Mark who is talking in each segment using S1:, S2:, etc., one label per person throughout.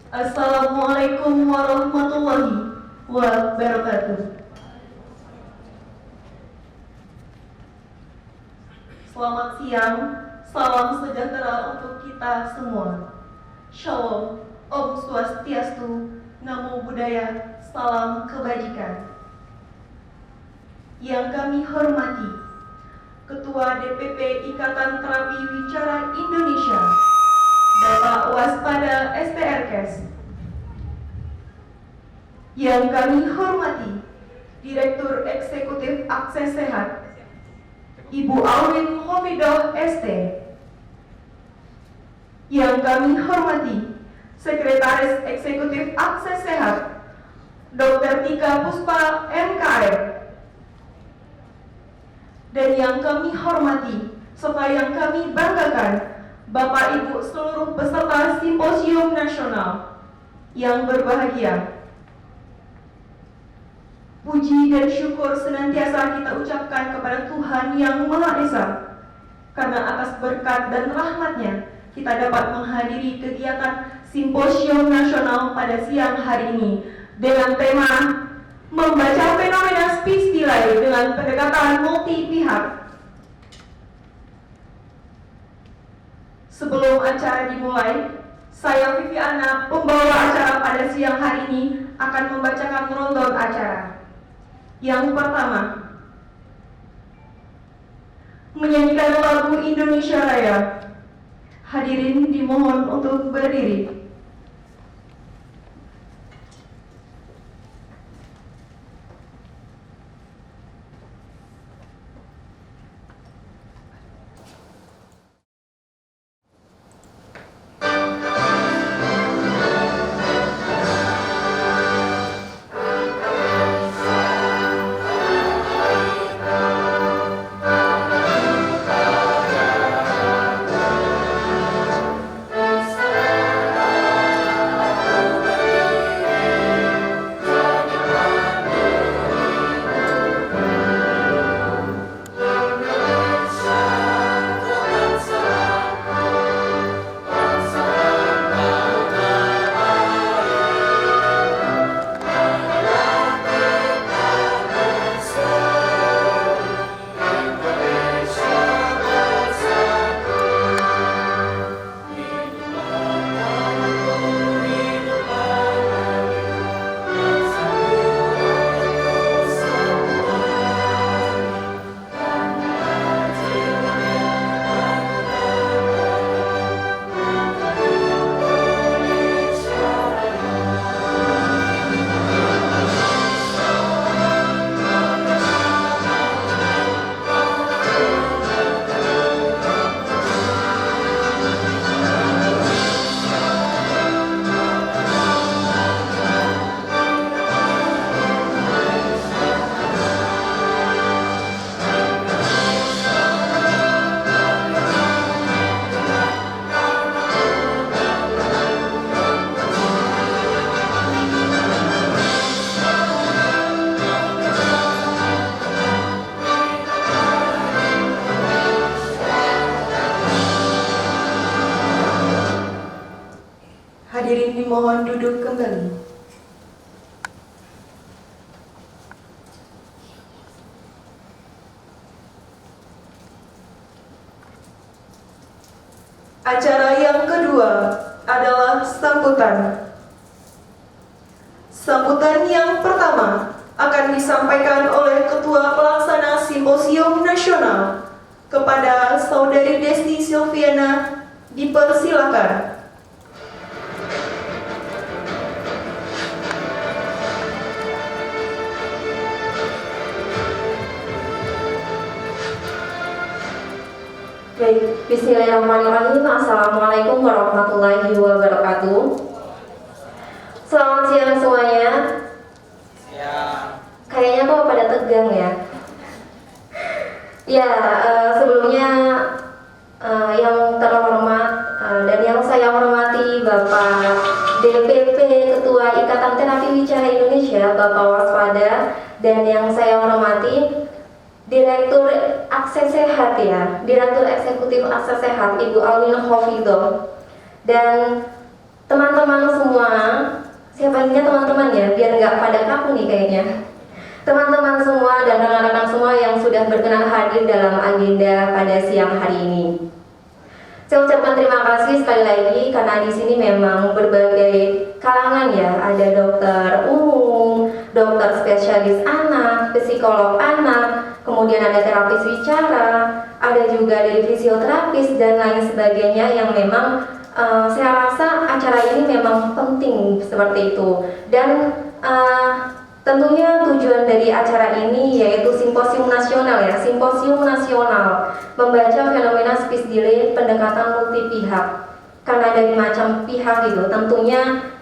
S1: Assalamualaikum warahmatullahi wabarakatuh. Selamat siang, salam sejahtera untuk kita semua. Shalom, Om Swastiastu, Namo Buddhaya, salam kebajikan. Yang kami hormati, Ketua DPP Ikatan Terapi Wicara Indonesia, Bapak Waspada STRKes. Yang kami hormati, Direktur Eksekutif Akses Sehat, Ibu Alwin Hovidoh ST. Yang kami hormati, Sekretaris Eksekutif Akses Sehat, Dr. Tika Puspa MKM. Dan yang kami hormati, serta yang kami banggakan, Bapak Ibu seluruh peserta Simposium Nasional yang berbahagia. Puji dan syukur senantiasa kita ucapkan kepada Tuhan Yang Maha Esa, karena atas berkat dan rahmat-Nya kita dapat menghadiri kegiatan Simposium Nasional pada siang hari ini dengan tema membaca fenomena speech delay dengan pendekatan multi pihak. Sebelum acara dimulai, saya Viviana, pembawa acara pada siang hari ini, akan membacakan rundown acara. Yang pertama, menyanyikan lagu Indonesia Raya. Hadirin dimohon untuk berdiri. Hadirin dimohon duduk kembali. Acara yang kedua adalah sambutan. Sambutan yang pertama akan disampaikan oleh Ketua Pelaksana Simposium Nasional. Kepada Saudari Desti Silviana, dipersilakan.
S2: Baik, bismillahirrahmanirrahim. Assalamualaikum warahmatullahi wabarakatuh. Selamat siang semuanya. Kayaknya kok pada tegang ya. Ya, sebelumnya yang terhormat dan yang saya hormati Bapak DPP Ketua Ikatan Terapi Wicara Indonesia, Bapak Waspada, dan yang saya hormati Direktur Akses Sehat ya, Direktur Eksekutif Akses Sehat Ibu Alwin Hovidoh, dan Teman-teman semua, siapa ingat teman-teman ya, biar nggak pada kaku nih kayaknya. Teman-teman semua dan rekan-rekan semua yang sudah berkenan hadir dalam agenda pada siang hari ini. Saya ucapkan terima kasih sekali lagi karena di sini memang berbagai kalangan ya, ada dokter umum, dokter spesialis anak, psikolog anak, kemudian ada terapis wicara, ada juga dari fisioterapis dan lain sebagainya yang memang saya rasa acara ini memang penting seperti itu. Dan tentunya tujuan dari acara ini yaitu simposium nasional ya, simposium nasional membaca fenomena speech delay pendekatan multi pihak. Karena dari macam pihak gitu, tentunya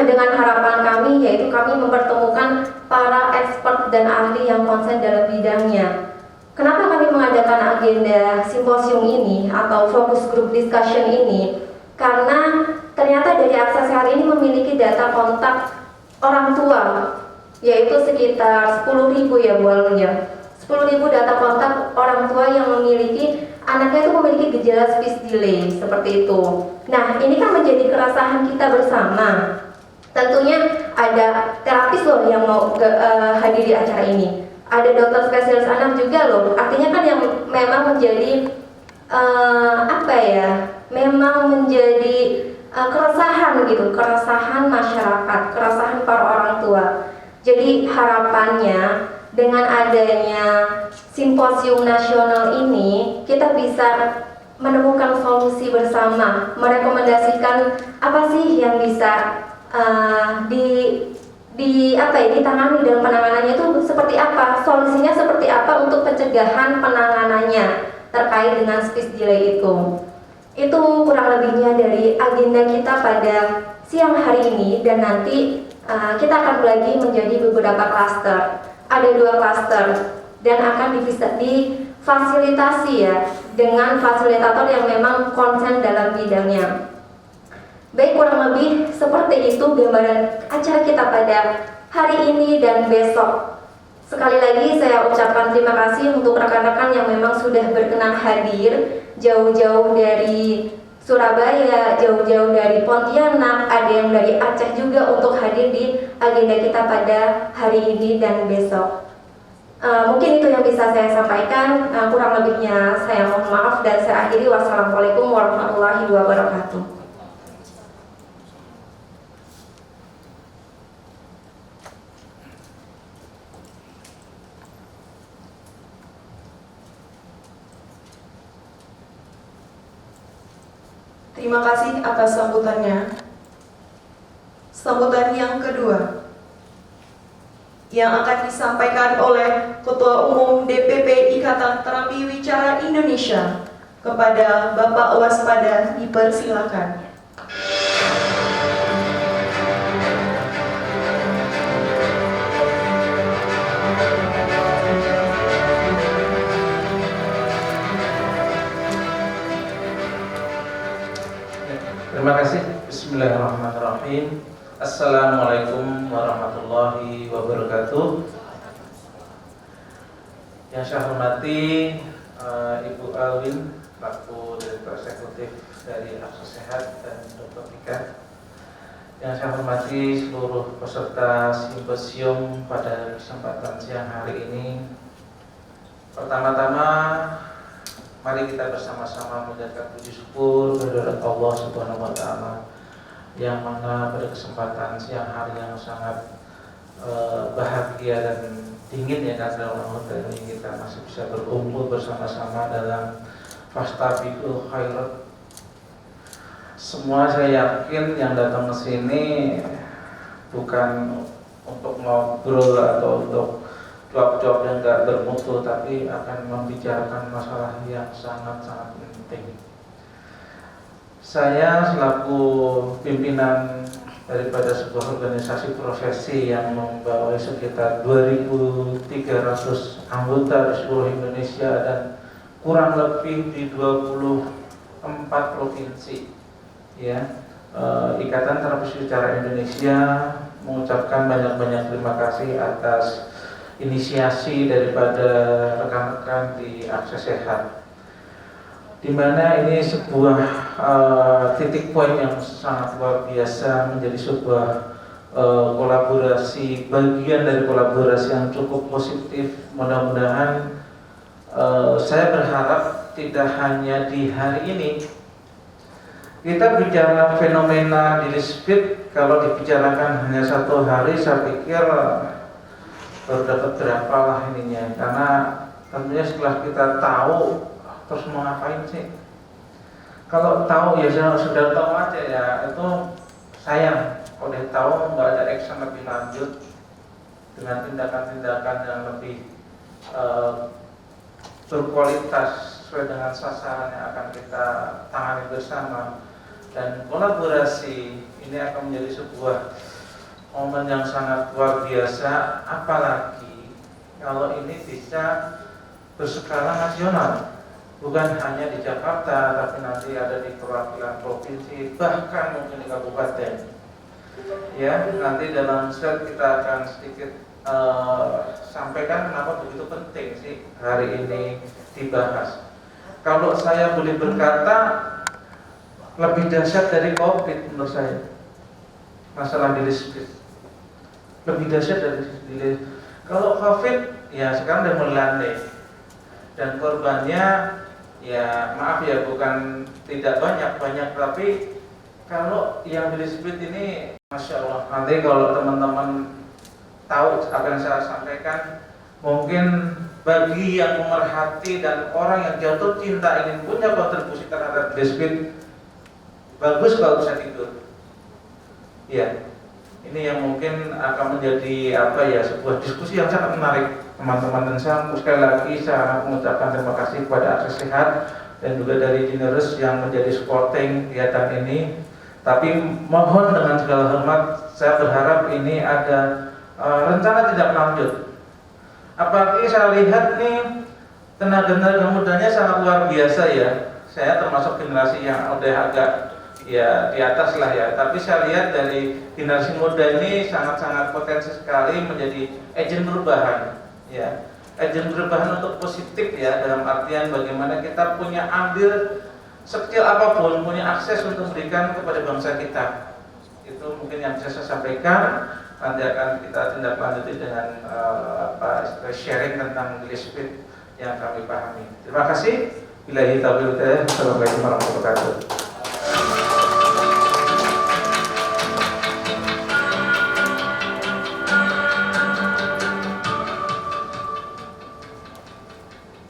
S2: dengan harapan kami yaitu kami mempertemukan para expert dan ahli yang konsen dalam bidangnya. Kenapa kami mengadakan agenda simposium ini atau focus group discussion ini? Karena ternyata dari Aksa Sehat ini memiliki data kontak orang tua yaitu sekitar 10.000 ya Bu Alun ya. 10.000 data kontak orang tua yang memiliki anaknya itu memiliki gejala speech delay seperti itu. Nah, ini kan menjadi keresahan kita bersama. Tentunya ada terapis loh yang mau hadiri acara ini. Ada dokter spesialis anak juga loh. Artinya kan yang memang menjadi memang menjadi keresahan gitu, keresahan masyarakat, keresahan para orang tua. Jadi harapannya dengan adanya simposium nasional ini kita bisa menemukan solusi bersama, merekomendasikan apa sih yang bisa ditangani dalam penanganannya itu seperti apa, solusinya seperti apa untuk pencegahan penanganannya terkait dengan speech delay itu. Itu kurang lebihnya dari agenda kita pada siang hari ini, dan nanti kita akan bagi menjadi beberapa klaster. Ada 2 klaster dan akan difasilitasi ya dengan fasilitator yang memang konsen dalam bidangnya. Baik, kurang lebih seperti itu gambaran acara kita pada hari ini dan besok. Sekali lagi saya ucapkan terima kasih untuk rekan-rekan yang memang sudah berkenan hadir jauh-jauh dari Surabaya, jauh-jauh dari Pontianak, ada yang dari Aceh juga untuk hadir di agenda kita pada hari ini dan besok. Mungkin itu yang bisa saya sampaikan, kurang lebihnya saya mohon maaf dan saya akhiri. Wassalamualaikum warahmatullahi wabarakatuh.
S1: Terima kasih atas sambutannya. Sambutan yang kedua yang akan disampaikan oleh Ketua Umum DPP Ikatan Terapi Wicara Indonesia kepada Bapak Waspada, dipersilakan.
S3: Terima kasih. Bismillahirrahmanirrahim. Assalamualaikum warahmatullahi wabarakatuh. Yang saya hormati Ibu Alwin, selaku Direktur Eksekutif dari Aksa Sehat, dan Dr. Tika. Yang saya hormati seluruh peserta simposium pada kesempatan siang hari ini. Pertama-tama, mari kita bersama-sama menjadikan puji syukur kehadirat Allah Subhanahu wa Ta'ala, yang mana pada kesempatan siang hari yang sangat bahagia dan dingin ya, karena Ramadan ini kita masih bisa berkumpul bersama-sama dalam fastabiqul khairat. Semua saya yakin yang datang ke sini bukan untuk ngobrol atau untuk jawab-jawab yang tidak bermutu, tapi akan membicarakan masalah yang sangat-sangat penting. Saya selaku pimpinan daripada sebuah organisasi profesi yang membawa sekitar 2.300 anggota di seluruh Indonesia dan kurang lebih di 24 provinsi, ya, Ikatan Terapis Wicara Indonesia mengucapkan banyak-banyak terima kasih atas inisiasi daripada rekan-rekan di Aksa Sehat. di mana ini sebuah titik poin yang sangat luar biasa, menjadi sebuah kolaborasi, bagian dari kolaborasi yang cukup positif. Mudah-mudahan saya berharap tidak hanya di hari ini kita bicara fenomena di Speed. Kalau dibicarakan hanya satu hari, saya pikir baru dapat berapa lah ininya, karena tentunya setelah kita tahu terus mau ngapain sih? Kalau tahu ya sudah tahu aja ya, itu sayang. Kalau udah tahu nggak ada action lebih lanjut dengan tindakan-tindakan yang lebih berkualitas sesuai dengan sasaran yang akan kita tangani bersama. Dan kolaborasi ini akan menjadi sebuah momen yang sangat luar biasa, apalagi kalau ini bisa berskala nasional, bukan hanya di Jakarta, tapi nanti ada di perwakilan provinsi, bahkan mungkin di kabupaten. Ya, nanti dalam slide kita akan sedikit sampaikan kenapa begitu penting sih hari ini dibahas. Kalau saya boleh berkata, lebih dahsyat dari COVID menurut saya masalah diri speed, lebih dahsyat dari diri. Kalau COVID ya sekarang udah melandai dan korbannya ya maaf ya bukan tidak banyak, tapi kalau yang diri speed ini Masya Allah, nanti kalau teman-teman tahu apa yang saya sampaikan, mungkin bagi yang pemerhati dan orang yang jatuh cinta ingin punya kontribusi terhadap diri speed, bagus kalau bisa tidur. Ya, ini yang mungkin akan menjadi sebuah diskusi yang sangat menarik, teman-teman. Dan saya sekali lagi saya mengucapkan terima kasih kepada Akses Sehat dan juga dari Generous yang menjadi supporting kegiatan ini. Tapi mohon dengan segala hormat, saya berharap ini ada rencana tidak lanjut. Apalagi saya lihat nih tenaga mudanya sangat luar biasa ya. Saya termasuk generasi yang udah agak ya di atas lah ya, tapi saya lihat dari generasi muda ini sangat-sangat potensi sekali menjadi agen perubahan ya, agen perubahan untuk positif ya, dalam artian bagaimana kita punya andil sekecil apapun, punya akses untuk memberikan kepada bangsa kita. Itu mungkin yang bisa saya sampaikan. Nanti akan kita tindak lanjuti dengan sharing tentang speed yang kami pahami. Terima kasih. Billahi taufiq wal hidayah. Assalamualaikum warahmatullahi wabarakatuh.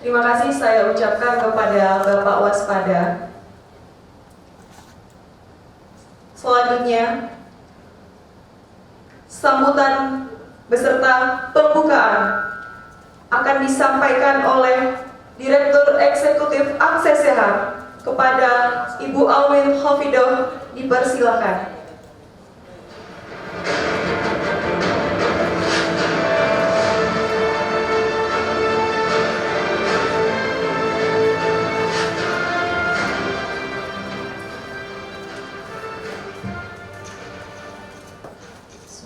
S1: Terima kasih saya ucapkan kepada Bapak Waspada. Selanjutnya, sambutan beserta pembukaan akan disampaikan oleh Direktur Eksekutif Akses Sehat kepada Ibu Alwin Khofidoh. Dipersilakan.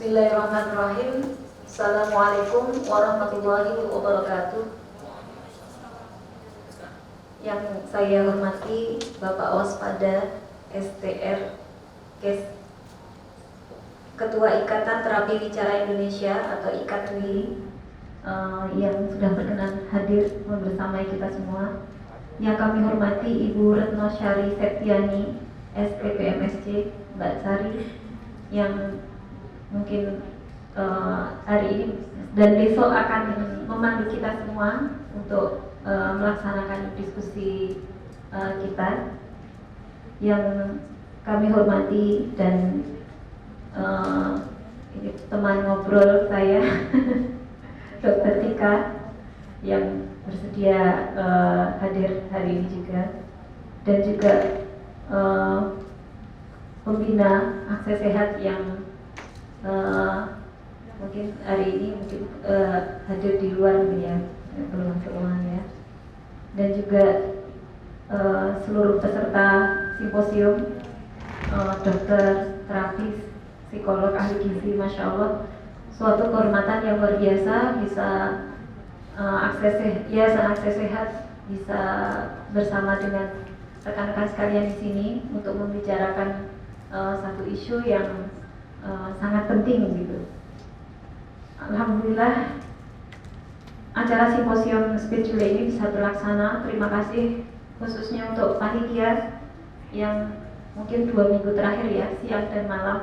S2: Bismillahirrahmanirrahim. Assalamualaikum warahmatullahi wabarakatuh. Yang saya hormati Bapak Waspada STR Ketua Ikatan Terapi Bicara Indonesia atau IKTWI yang sudah berkenan hadir bersama kita semua. Yang kami hormati Ibu Retno Syari Septiani SPPMSC Mbak Sari yang mungkin hari ini dan besok akan memandu kita semua untuk melaksanakan diskusi kita. Yang kami hormati dan ini teman ngobrol saya Dr. Tika yang bersedia hadir hari ini juga, dan juga pembina Akses Sehat yang mungkin hari ini hadir di luar ya, belum masuk ruangan ya, dan juga seluruh peserta simposium, dokter, terapis, psikolog, ahli gizi, Masya Allah, suatu kehormatan yang luar biasa bisa Akses Sehat bisa bersama dengan
S4: rekan-rekan sekalian di sini untuk membicarakan satu isu yang sangat penting gitu. Alhamdulillah acara simposium Speech Delay ini bisa terlaksana. Terima kasih khususnya untuk panitia yang mungkin 2 minggu terakhir ya, siang dan malam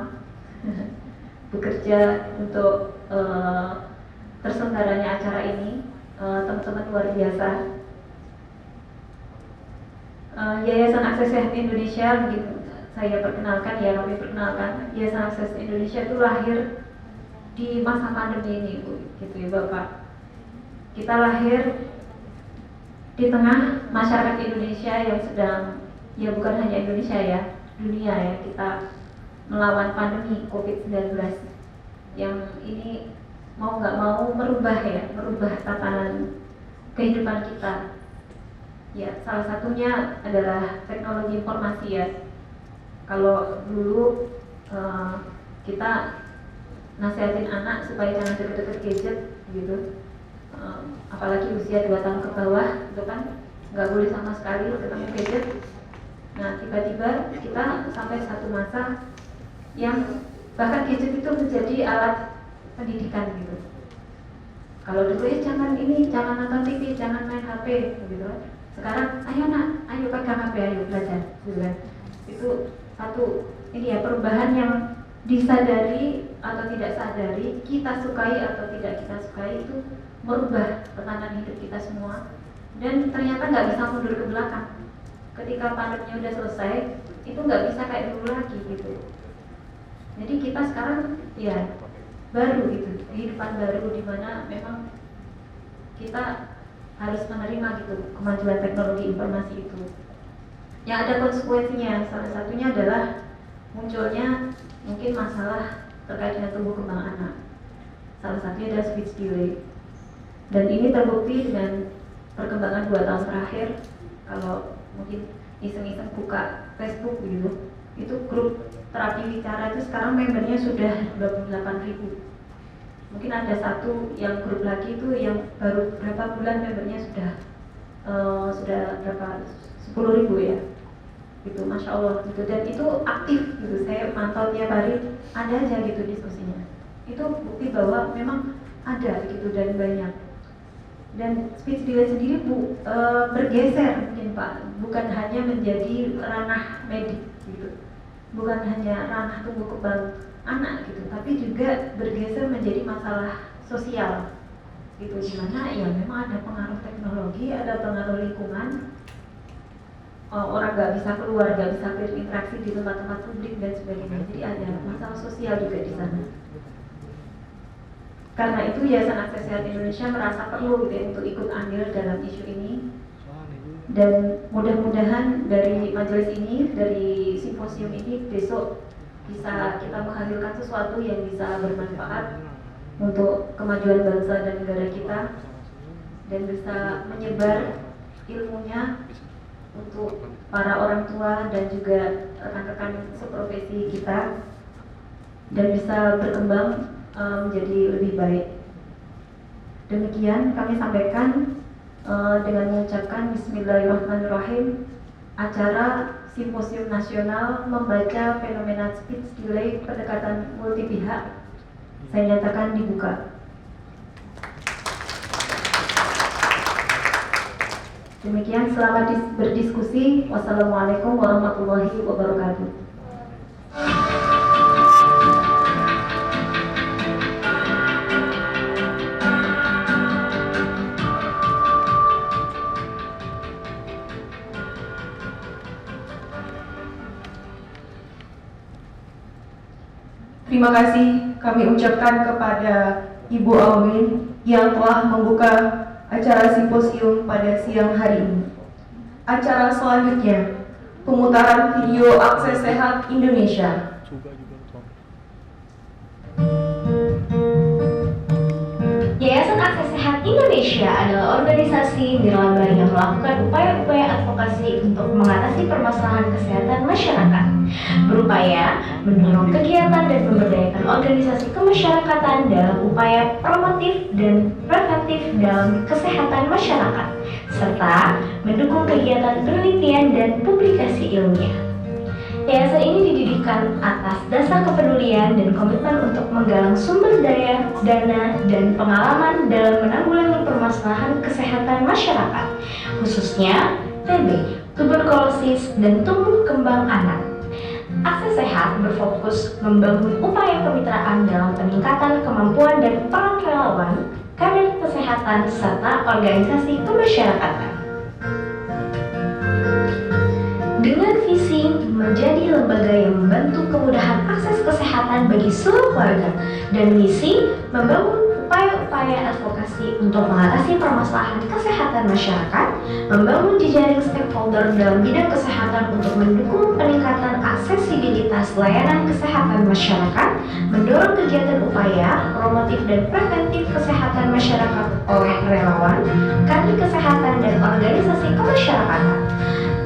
S4: bekerja untuk terselenggaranya acara ini. Teman-teman luar biasa. Yayasan Akses Sehat Indonesia, mungkin saya perkenalkan ya, kami perkenalkan. Yayasan Akses Indonesia itu lahir di masa pandemi ini, Bu, gitu ya Bapak. Kita lahir di tengah masyarakat Indonesia yang sedang, ya bukan hanya Indonesia ya, dunia ya, kita melawan pandemi COVID-19 yang ini mau nggak mau merubah tatanan kehidupan kita. Ya, salah satunya adalah teknologi informasi ya. Kalau dulu kita nasihatin anak supaya jangan deket-deket gadget gitu, apalagi usia 2 tahun ke bawah itu kan nggak boleh sama sekali ketemu gadget. Nah, tiba-tiba kita sampai satu masa yang bahkan gadget itu menjadi alat pendidikan gitu. Kalau dulu jangan nonton TV, jangan main HP gitu. Sekarang ayo nak, ayo pegang HP, ayo belajar gitu kan. Itu satu ini ya, perubahan yang disadari atau tidak sadari, kita sukai atau tidak kita sukai, itu merubah tatanan hidup kita semua. Dan ternyata nggak bisa mundur ke belakang. Ketika pandeminya udah selesai, itu nggak bisa kayak dulu lagi gitu. Jadi kita sekarang ya baru gitu, kehidupan baru di mana memang kita harus menerima gitu kemajuan teknologi informasi itu. Yang ada konsekuensinya, salah satunya adalah munculnya mungkin masalah terkait dengan tumbuh kembang anak. Salah satunya adalah speech delay. Dan ini terbukti dengan perkembangan 2 tahun terakhir. Kalau mungkin iseng-iseng buka Facebook gitu, itu grup terapi bicara itu sekarang membernya sudah 28.000. Mungkin ada satu yang grup lagi itu yang baru berapa bulan membernya sudah berapa 10.000 ya. Gitu, Masya Allah gitu. Dan itu aktif gitu, saya mantau tiap hari ada aja gitu diskusinya. Itu bukti bahwa memang ada gitu dan banyak. Dan speech delay sendiri bergeser mungkin Pak, bukan hanya menjadi ranah medik gitu, bukan hanya ranah tumbuh kembang anak gitu, tapi juga bergeser menjadi masalah sosial gitu, dimana ya memang ada pengaruh teknologi, ada pengaruh lingkungan. Orang nggak bisa keluar, nggak bisa berinteraksi di tempat-tempat publik dan sebagainya. Jadi ada masalah sosial juga di sana. Karena itu Yayasan Akses Sehat Indonesia merasa perlu gitu ya, untuk ikut andil dalam isu ini. Dan mudah-mudahan dari majelis ini, dari simposium ini besok bisa kita menghasilkan sesuatu yang bisa bermanfaat untuk kemajuan bangsa dan negara kita, dan bisa menyebar ilmunya untuk para orang tua dan juga rekan-rekan seprofesi kita, dan bisa berkembang menjadi lebih baik. Demikian kami sampaikan dengan mengucapkan Bismillahirrahmanirrahim. Acara Simposium Nasional Membaca Fenomena Speech Delay Pendekatan Multi Pihak saya nyatakan dibuka. Demikian, selamat berdiskusi. Wassalamualaikum warahmatullahi wabarakatuh.
S1: Terima kasih kami ucapkan kepada Ibu Alwin yang telah membuka acara simposium pada siang hari ini. Acara selanjutnya, pemutaran video Akses Sehat Indonesia.
S5: Yayasan Akses Sehat Indonesia adalah organisasi nirlaba yang melakukan upaya-upaya advokasi untuk mengatasi permasalahan kesehatan masyarakat, berupaya mendorong kegiatan dan memberdayakan organisasi kemasyarakatan dalam upaya promotif dan preventif dalam kesehatan masyarakat, serta mendukung kegiatan penelitian dan publikasi ilmiah. Yayasan ini didirikan atas dasar kepedulian dan komitmen untuk menggalang sumber daya, dana, dan pengalaman dalam menanggulangi permasalahan kesehatan masyarakat, khususnya TB, tuberkulosis, dan tumbuh kembang anak. Akses Sehat berfokus membangun upaya kemitraan dalam peningkatan kemampuan dan peran relawan, kader kesehatan, serta organisasi kemasyarakatan. Dengan visi menjadi lembaga yang membantu kemudahan akses kesehatan bagi seluruh warga dan misi membangun upaya-upaya advokasi untuk mengatasi permasalahan kesehatan masyarakat, membangun jejaring stakeholder dalam bidang kesehatan untuk mendukung peningkatan aksesibilitas layanan kesehatan masyarakat, mendorong kegiatan upaya promotif dan preventif kesehatan masyarakat oleh relawan, kader kesehatan dan organisasi kemasyarakatan,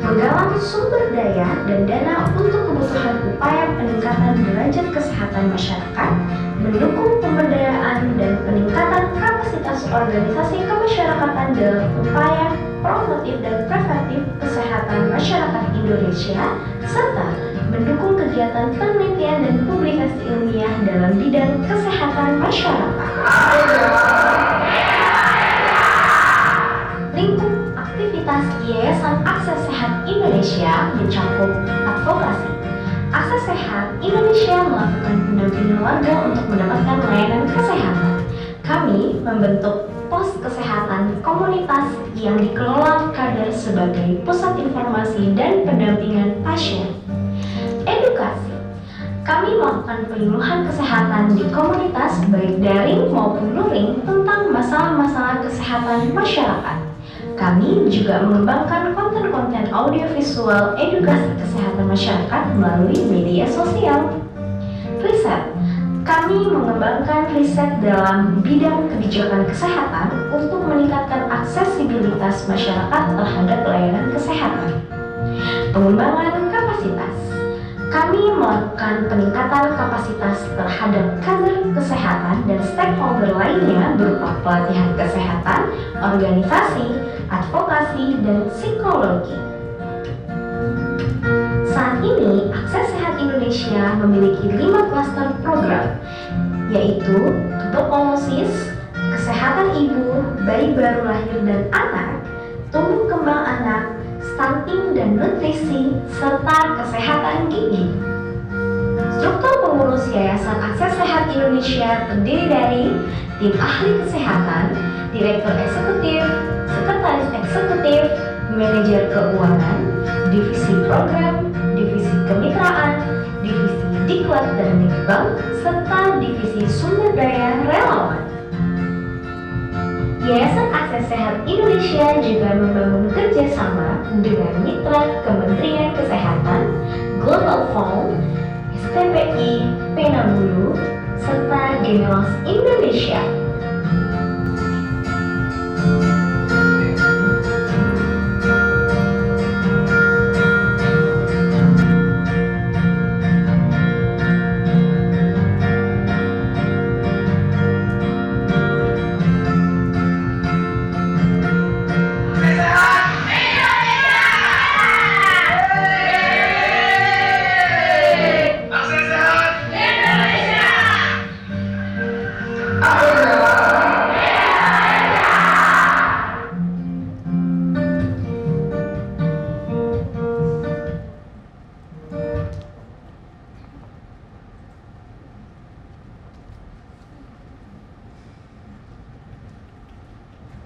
S5: menggalang sumber daya dan dana untuk kebutuhan upaya peningkatan derajat kesehatan masyarakat, mendukung pemberdayaan dan peningkatan kapasitas organisasi kemasyarakatan dalam upaya promotif dan preventif kesehatan masyarakat Indonesia, serta mendukung kegiatan penelitian dan publikasi ilmiah dalam bidang kesehatan masyarakat. Lingkup aktivitas Yayasan Akses Sehat Indonesia mencakup advokasi. Akses Sehat Indonesia melakukan pendampingan warga untuk mendapatkan layanan kesehatan. Kami membentuk pos kesehatan komunitas yang dikelola kader sebagai pusat informasi dan pendampingan pasien. Edukasi. Kami melakukan penyuluhan kesehatan di komunitas baik daring maupun luring tentang masalah-masalah kesehatan masyarakat. Kami juga mengembangkan konten-konten audiovisual edukasi kesehatan masyarakat melalui media sosial. Riset. Kami mengembangkan riset dalam bidang kebijakan kesehatan untuk meningkatkan aksesibilitas masyarakat terhadap layanan kesehatan. Pengembangan kapasitas. Kami melakukan peningkatan kapasitas terhadap kader kesehatan dan stakeholder lainnya berupa pelatihan kesehatan, organisasi, advokasi, dan psikologi. Saat ini, Akses Sehat Indonesia memiliki 5 klaster program, yaitu tuberkulosis, kesehatan ibu, bayi baru lahir dan anak, tumbuh kembang anak, stunting dan nutrisi, serta kesehatan gigi. Struktur pengurus Yayasan Akses Sehat Indonesia terdiri dari tim ahli kesehatan, direktur eksekutif, sekretaris eksekutif, manajer keuangan, divisi program, divisi kemitraan, divisi diklat dan dikbang, serta divisi sumber daya relawan. Yayasan Akses Sehat Indonesia juga membangun kerjasama dengan mitra Kementerian Kesehatan, Global Fund, STPI, Penangulu, serta Geneos Indonesia.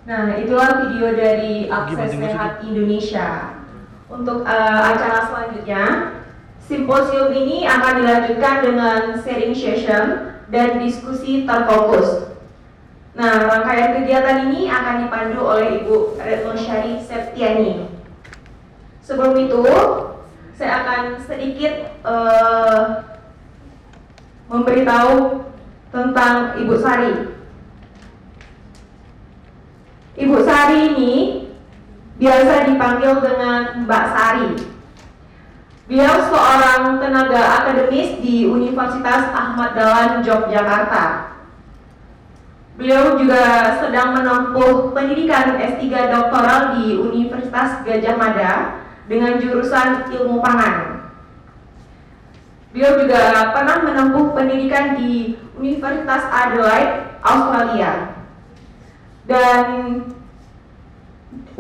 S1: Nah, itulah video dari Akses Sehat Indonesia. Untuk acara selanjutnya, simposium ini akan dilanjutkan dengan sharing session dan diskusi terfokus. Nah, rangkaian kegiatan ini akan dipandu oleh Ibu Retno Syari Septiani. Sebelum itu, saya akan sedikit memberitahu tentang Ibu Sari. Ibu Sari ini biasa dipanggil dengan Mbak Sari. Beliau seorang tenaga akademis di Universitas Ahmad Dahlan, Yogyakarta. Beliau juga sedang menempuh pendidikan S3 doktoral di Universitas Gadjah Mada dengan jurusan ilmu pangan. Beliau juga pernah menempuh pendidikan di Universitas Adelaide, Australia, dan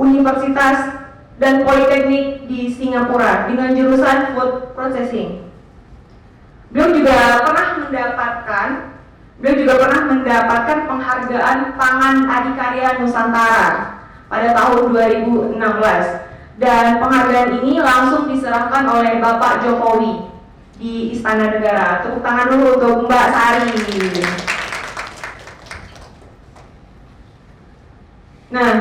S1: Universitas dan Politeknik di Singapura dengan jurusan Food Processing. Beliau juga pernah mendapatkan penghargaan Pangan Adikarya Nusantara pada tahun 2016, dan penghargaan ini langsung diserahkan oleh Bapak Jokowi di Istana Negara. Tepuk tangan dulu untuk Mbak Sari. Nah,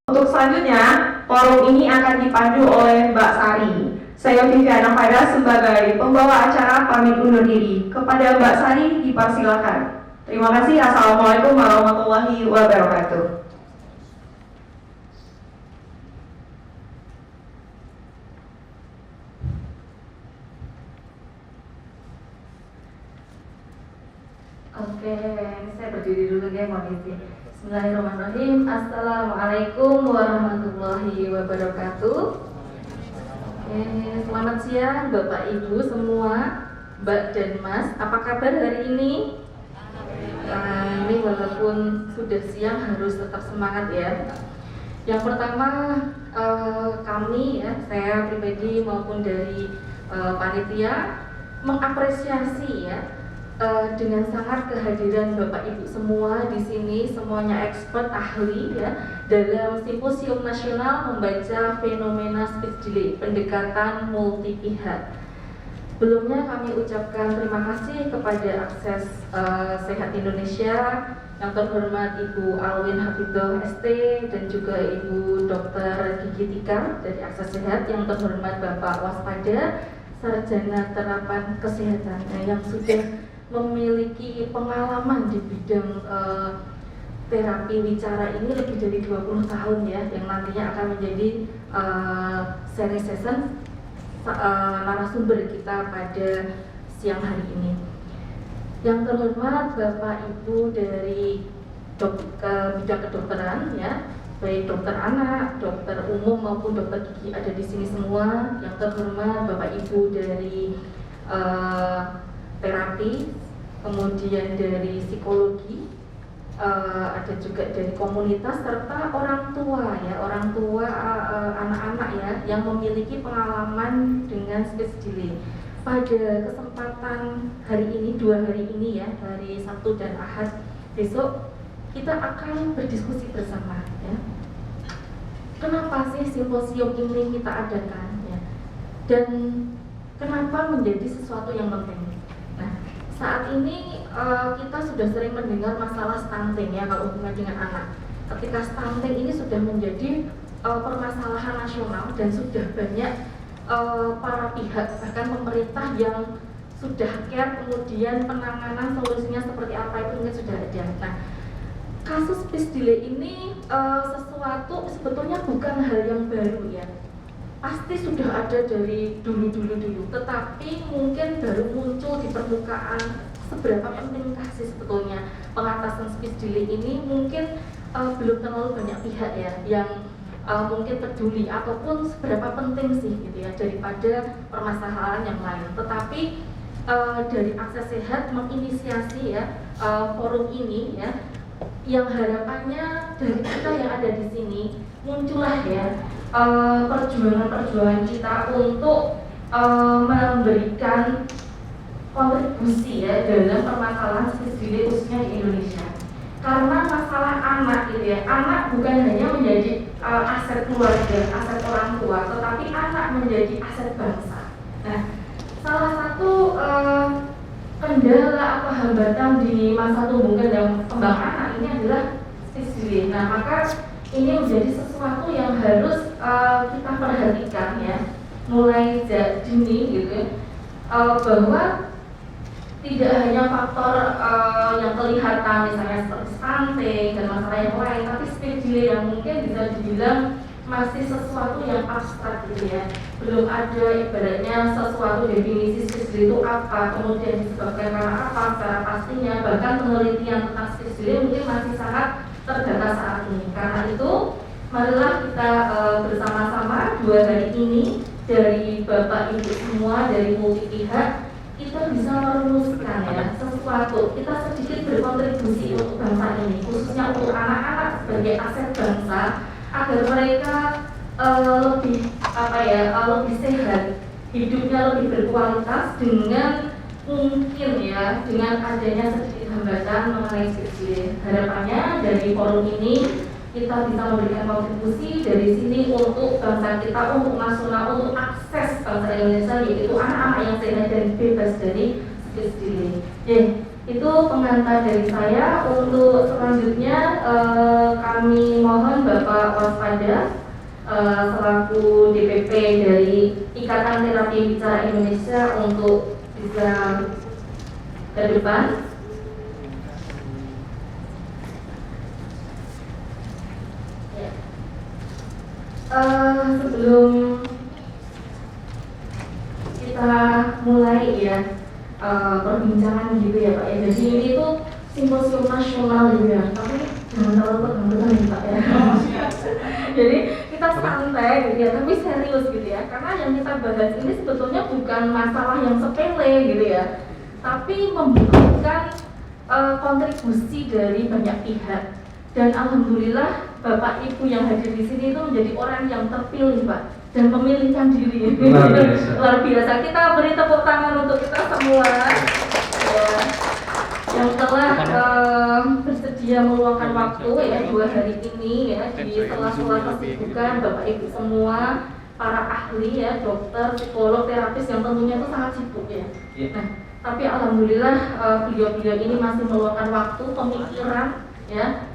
S1: untuk selanjutnya, forum ini akan dipandu oleh Mbak Sari. Saya Viviana Fada sebagai pembawa acara pamit undur diri. Kepada Mbak Sari dipersilakan. Terima kasih. Assalamualaikum warahmatullahi wabarakatuh.
S2: Oke, saya berdiri dulu ya, mohon izin. Bismillahirrahmanirrahim. Assalamualaikum warahmatullahi wabarakatuh. Selamat siang Bapak Ibu semua, Mbak dan Mas. Apa kabar hari ini? Ini walaupun sudah siang harus tetap semangat ya. Yang pertama, kami ya, saya pribadi maupun dari panitia mengapresiasi ya dengan sangat kehadiran Bapak Ibu semua di sini, semuanya expert ahli ya dalam Simposium Nasional Membaca Fenomena Speech Delay, pendekatan multi pihak. Sebelumnya kami ucapkan terima kasih kepada Akses Sehat Indonesia, yang terhormat Ibu Alwin Hafidhoh ST dan juga Ibu Dr. Gigi Tika dari Akses Sehat, yang terhormat Bapak Waspada, Sarjana Terapan Kesehatan yang sudah memiliki pengalaman di bidang terapi wicara ini lebih dari 20 tahun ya, yang nantinya akan menjadi seri session narasumber kita pada siang hari ini. Yang terhormat Bapak Ibu dari bidang kedokteran ya, baik dokter anak, dokter umum maupun dokter gigi ada di sini semua. Yang terhormat Bapak Ibu dari terapi, kemudian dari psikologi, ada juga dari komunitas, serta orang tua ya, anak-anak ya yang memiliki pengalaman dengan speech delay. Pada kesempatan hari ini, 2 hari ini ya, hari Sabtu dan Ahad besok, kita akan berdiskusi bersama ya. Kenapa sih simposium ini kita adakan ya? Dan kenapa menjadi sesuatu yang penting? Nah, saat ini kita sudah sering mendengar masalah stunting ya kalau hubungan dengan anak. Ketika stunting ini sudah menjadi permasalahan nasional dan sudah banyak para pihak, bahkan pemerintah yang sudah care, kemudian penanganan solusinya seperti apa itu mungkin sudah ada. Nah, kasus speech delay ini sesuatu sebetulnya bukan hal yang baru ya. Pasti sudah ada dari dulu, tetapi mungkin baru muncul di permukaan. Seberapa pentingkah sih sebetulnya pengatasan speech delay ini? Mungkin belum terlalu banyak pihak ya yang mungkin peduli, ataupun seberapa penting sih gitu ya daripada permasalahan yang lain. Tetapi dari Akses Sehat menginisiasi ya forum ini ya, yang harapannya dari kita yang ada di sini muncullah ya perjuangan kita untuk memberikan kontribusi ya dalam permasalahan speech delay khususnya di Indonesia. Karena masalah anak gitu ya, anak bukan hanya menjadi aset keluarga, aset orang tua, tetapi anak menjadi aset bangsa. Nah, salah satu kendala atau hambatan di masa tumbuh dan kembang anak ini adalah speech delay. Nah, maka ini menjadi sesuatu yang harus kita perhatikan ya, mulai dini gitu, bahwa tidak hanya faktor yang kelihatan misalnya seperti stunting dan masalah yang lain, tapi speech delay yang mungkin bisa dibilang masih sesuatu yang abstrak gitu ya. Belum ada ibaratnya sesuatu definisi speech delay itu apa, kemudian disebabkan karena apa secara pastinya, bahkan penelitian tentang speech delay mungkin masih sangat terdata saat ini. Karena itu marilah kita bersama-sama 2 hari ini dari Bapak Ibu semua, dari multi pihak, kita bisa merumuskan ya sesuatu, kita sedikit berkontribusi untuk bangsa ini, khususnya untuk anak-anak sebagai aset bangsa, agar mereka lebih lebih sehat, hidupnya lebih berkualitas dengan mungkin ya dengan adanya sedikit hambatan mengenai skripsi. Harapannya dari forum ini kita bisa memberikan kontribusi dari sini untuk bangsa kita, untuk nasional, untuk akses bangsa Indonesia, yaitu anak-anak yang sehat dan bebas dari skripsi. Itu pengantar dari saya. Untuk selanjutnya kami mohon Bapak Waspada selaku DPP dari Ikatan Terapi Bicara Indonesia untuk bisa ke depan. Sebelum kita mulai ya perbincangan gitu ya Pak ya. Jadi ini tuh simposium nasional gitu ya, tapi jangan terlalu tegang-tegang ya Pak ya. Jadi kita santai gitu ya, tapi serius gitu ya. Karena yang kita bahas ini sebetulnya bukan masalah yang sepele gitu ya, tapi membutuhkan kontribusi dari banyak pihak. Dan alhamdulillah Bapak Ibu yang hadir di sini itu menjadi orang yang terpilih Pak, dan memilihkan diri. Luar biasa. Kita beri tepuk tangan untuk kita semua ya, yang telah bersedia meluangkan waktu ya 2 hari ini ya di sela-sela kesibukan Bapak Ibu semua, para ahli ya, dokter, psikolog, terapis yang tentunya itu sangat sibuk ya. Nah, tapi alhamdulillah beliau-beliau ini masih meluangkan waktu, pemikiran ya,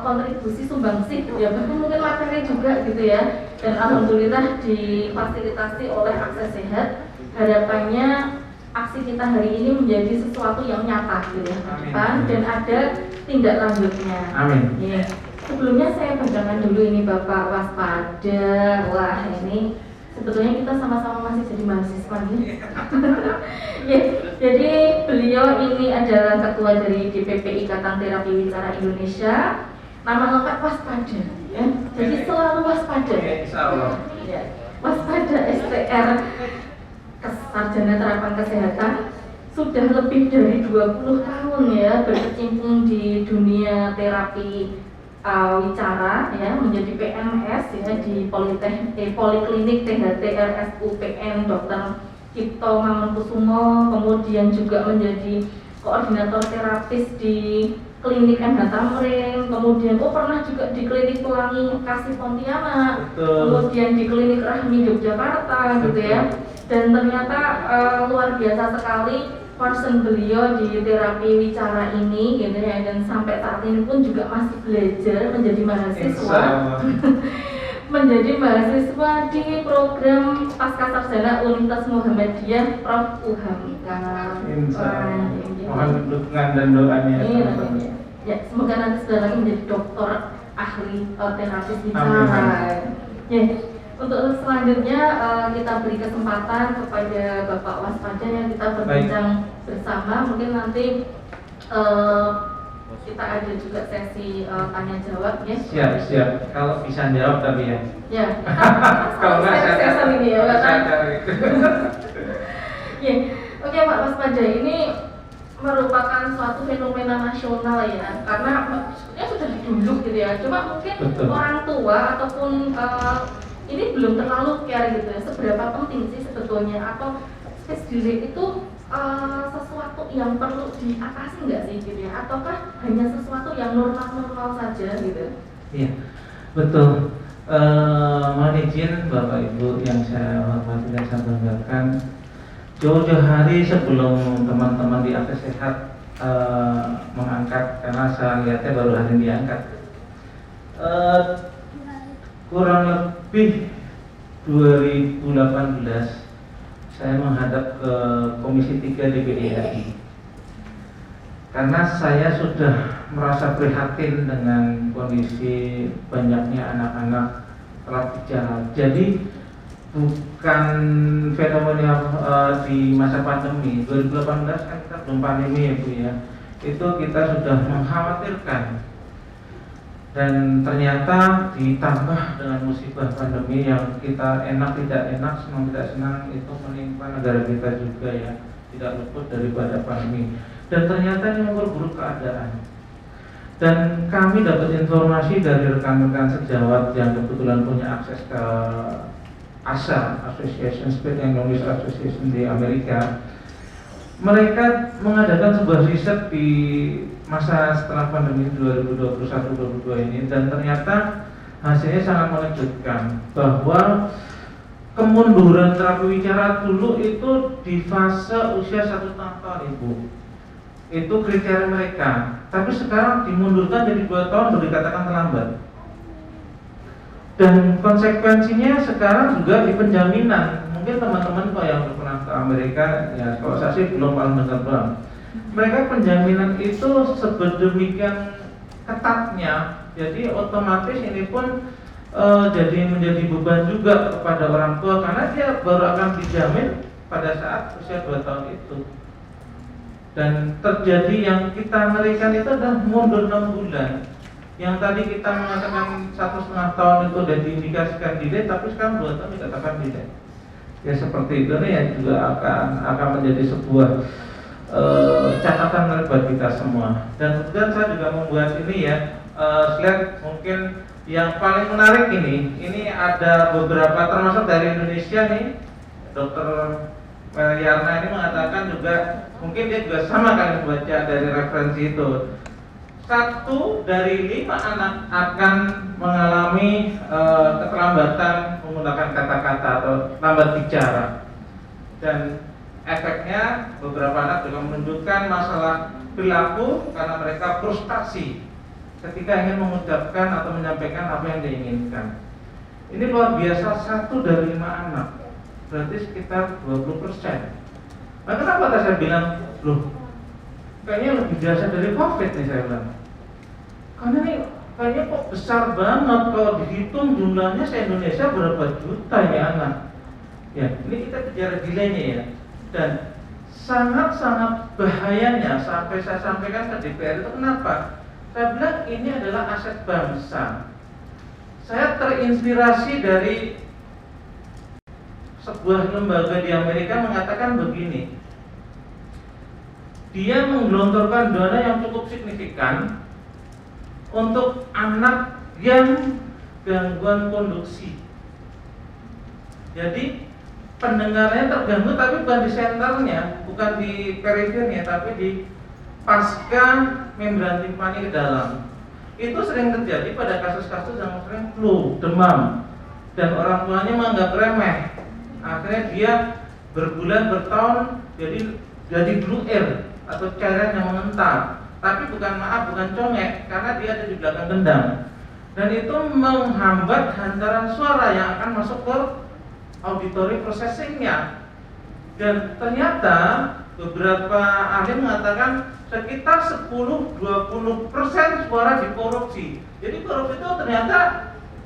S2: kontribusi sumbangsih ya, bahkan mungkin materi juga gitu ya. Dan alhamdulillah difasilitasi oleh Akses Sehat. Harapannya aksi kita hari ini menjadi sesuatu yang nyata gitu ya ke depan, dan ada tindak lanjutnya.
S3: Amin.
S2: Ya. Sebelumnya saya bacakan dulu ini Bapak Waspada. Wah, ini sebetulnya kita sama-sama masih jadi mahasiswa nih. Ya, jadi beliau ini adalah ketua dari DPP Ikatan Terapi Bicara Indonesia. Nama lengkap Waspada ya. Jadi selalu waspada.
S3: Insyaallah.
S2: Ya. Waspada STR, Sarjana Terapan Kesehatan, sudah lebih dari 20 tahun ya berkecimpung di dunia terapi wicara ya, menjadi PNS ya di Poliklinik THT RSUPN Dr. Cipto Mangunkusumo, kemudian juga menjadi koordinator terapis di Klinik MH Tamrin, kemudian pernah juga di Klinik Pelangi Kasih Pontianak, kemudian di Klinik Rahmi Yogyakarta gitu ya. Dan ternyata luar biasa sekali concern beliau di terapi wicara ini gitu ya, dan sampai saat ini pun juga masih belajar menjadi mahasiswa. Menjadi mahasiswa di program Pascasarjana Universitas Muhammadiyah Prof. Uhamka.
S3: Mohon dukungan dan doanya.
S2: Ya, semoga nanti sudah lagi menjadi doktor ahli terapis bicara. Ya, untuk selanjutnya kita beri kesempatan kepada Bapak Waspada yang kita berbincang bersama. Mungkin nanti kita ada juga sesi tanya jawab ya.
S3: Siap. Kalau bisa jawab tapi ya.
S2: Ya.
S3: Kalau nggak saya
S2: ini ya,
S3: cari.
S2: Ya. Oke Pak Waspada, ini merupakan suatu fenomena nasional ya, karena ya sudah dulu gitu ya. Cuma mungkin orang tua ataupun ini belum terlalu care gitu ya, seberapa penting sih sebetulnya, atau space delay itu sesuatu yang perlu diatasi nggak sih gitu ya, ataukah hanya sesuatu yang normal-normal saja gitu?
S3: Iya, betul. Mohon izin Bapak Ibu yang saya hormati dan saya banggakan, jauh-jauh hari sebelum teman-teman di Akses Sehat mengangkat, karena saya lihatnya baru hari ini diangkat, kurang lebih 2018 saya menghadap ke Komisi 3 DPD RI karena saya sudah merasa prihatin dengan kondisi banyaknya anak-anak telat bicara. Jadi bukan fenomena di masa pandemi 2018 kan kita belum pandemi ya Bu ya, itu kita sudah mengkhawatirkan Dan ternyata ditambah dengan musibah pandemi yang kita enak tidak enak, senang tidak senang, itu menimpa negara kita juga ya, tidak luput daripada pandemi. Dan ternyata ini memperburuk keadaan. Dan kami dapat informasi dari rekan-rekan sejawat yang kebetulan punya akses ke ASA, Association Speed English Association di Amerika. Mereka mengadakan sebuah riset di masa setelah pandemi 2021-2022 ini, dan ternyata hasilnya sangat mengejutkan bahwa kemunduran terapi wicara dulu itu di fase usia 1,5 tahun Ibu, itu kriteria mereka, tapi sekarang dimundurkan jadi 2 tahun baru dikatakan terlambat. Dan konsekuensinya sekarang juga di penjaminan. Mungkin teman-teman kok yang pernah ke Amerika, ya kalau saya sih belum paham dengan bang. Mereka penjaminan itu sedemikian ketatnya, jadi otomatis ini pun jadi menjadi beban juga kepada orang tua, karena dia baru akan dijamin pada saat usia 2 tahun itu. Dan terjadi yang kita ngerikan itu adalah mundur 6 bulan. Yang tadi kita mengatakan 1,5 tahun itu sudah diindikasikan delay, tapi sekarang 2 tahun dikatakan delay. Ya seperti itu nih, yang juga akan menjadi sebuah catatan buat kita semua. Dan kemudian saya juga membuat ini ya, slide mungkin yang paling menarik ini ada beberapa termasuk dari Indonesia nih. Dr. Meliarna ini mengatakan juga, mungkin dia juga sama kali membaca dari referensi itu. 1 dari 5 anak akan mengalami keterlambatan menggunakan kata-kata atau lambat bicara, dan efeknya beberapa anak juga menunjukkan masalah perilaku karena mereka frustasi ketika ingin mengucapkan atau menyampaikan apa yang diinginkan. Ini luar biasa, 1 dari 5 anak, berarti sekitar 20%. Nah, kenapa tadi saya bilang, loh kayaknya lebih biasa dari COVID nih, saya bilang. Karena ini kayaknya kok besar banget, kalau dihitung jumlahnya se-Indonesia berapa juta ya anak. Ya, ini kita bicara delaynya ya. Dan sangat-sangat bahayanya sampai saya sampaikan ke DPR itu kenapa? Saya bilang ini adalah aset bangsa. Saya terinspirasi dari sebuah lembaga di Amerika mengatakan begini. Dia menggelontorkan dana yang cukup signifikan untuk anak yang gangguan konduksi. Jadi pendengarannya terganggu, tapi bukan di senternya, bukan di perifernya, tapi di pasca membran timpani ke dalam. Itu sering terjadi pada kasus-kasus yang sering flu, demam, dan orang tuanya menganggap remeh. Akhirnya dia berbulan, bertahun jadi blue air atau cairan yang mengental. Tapi bukan congek, karena dia ada di belakang gendang. Dan itu menghambat hantaran suara yang akan masuk ke auditory processingnya. Dan ternyata beberapa ahli mengatakan sekitar 10-20% suara dikorupsi. Jadi korupsi itu ternyata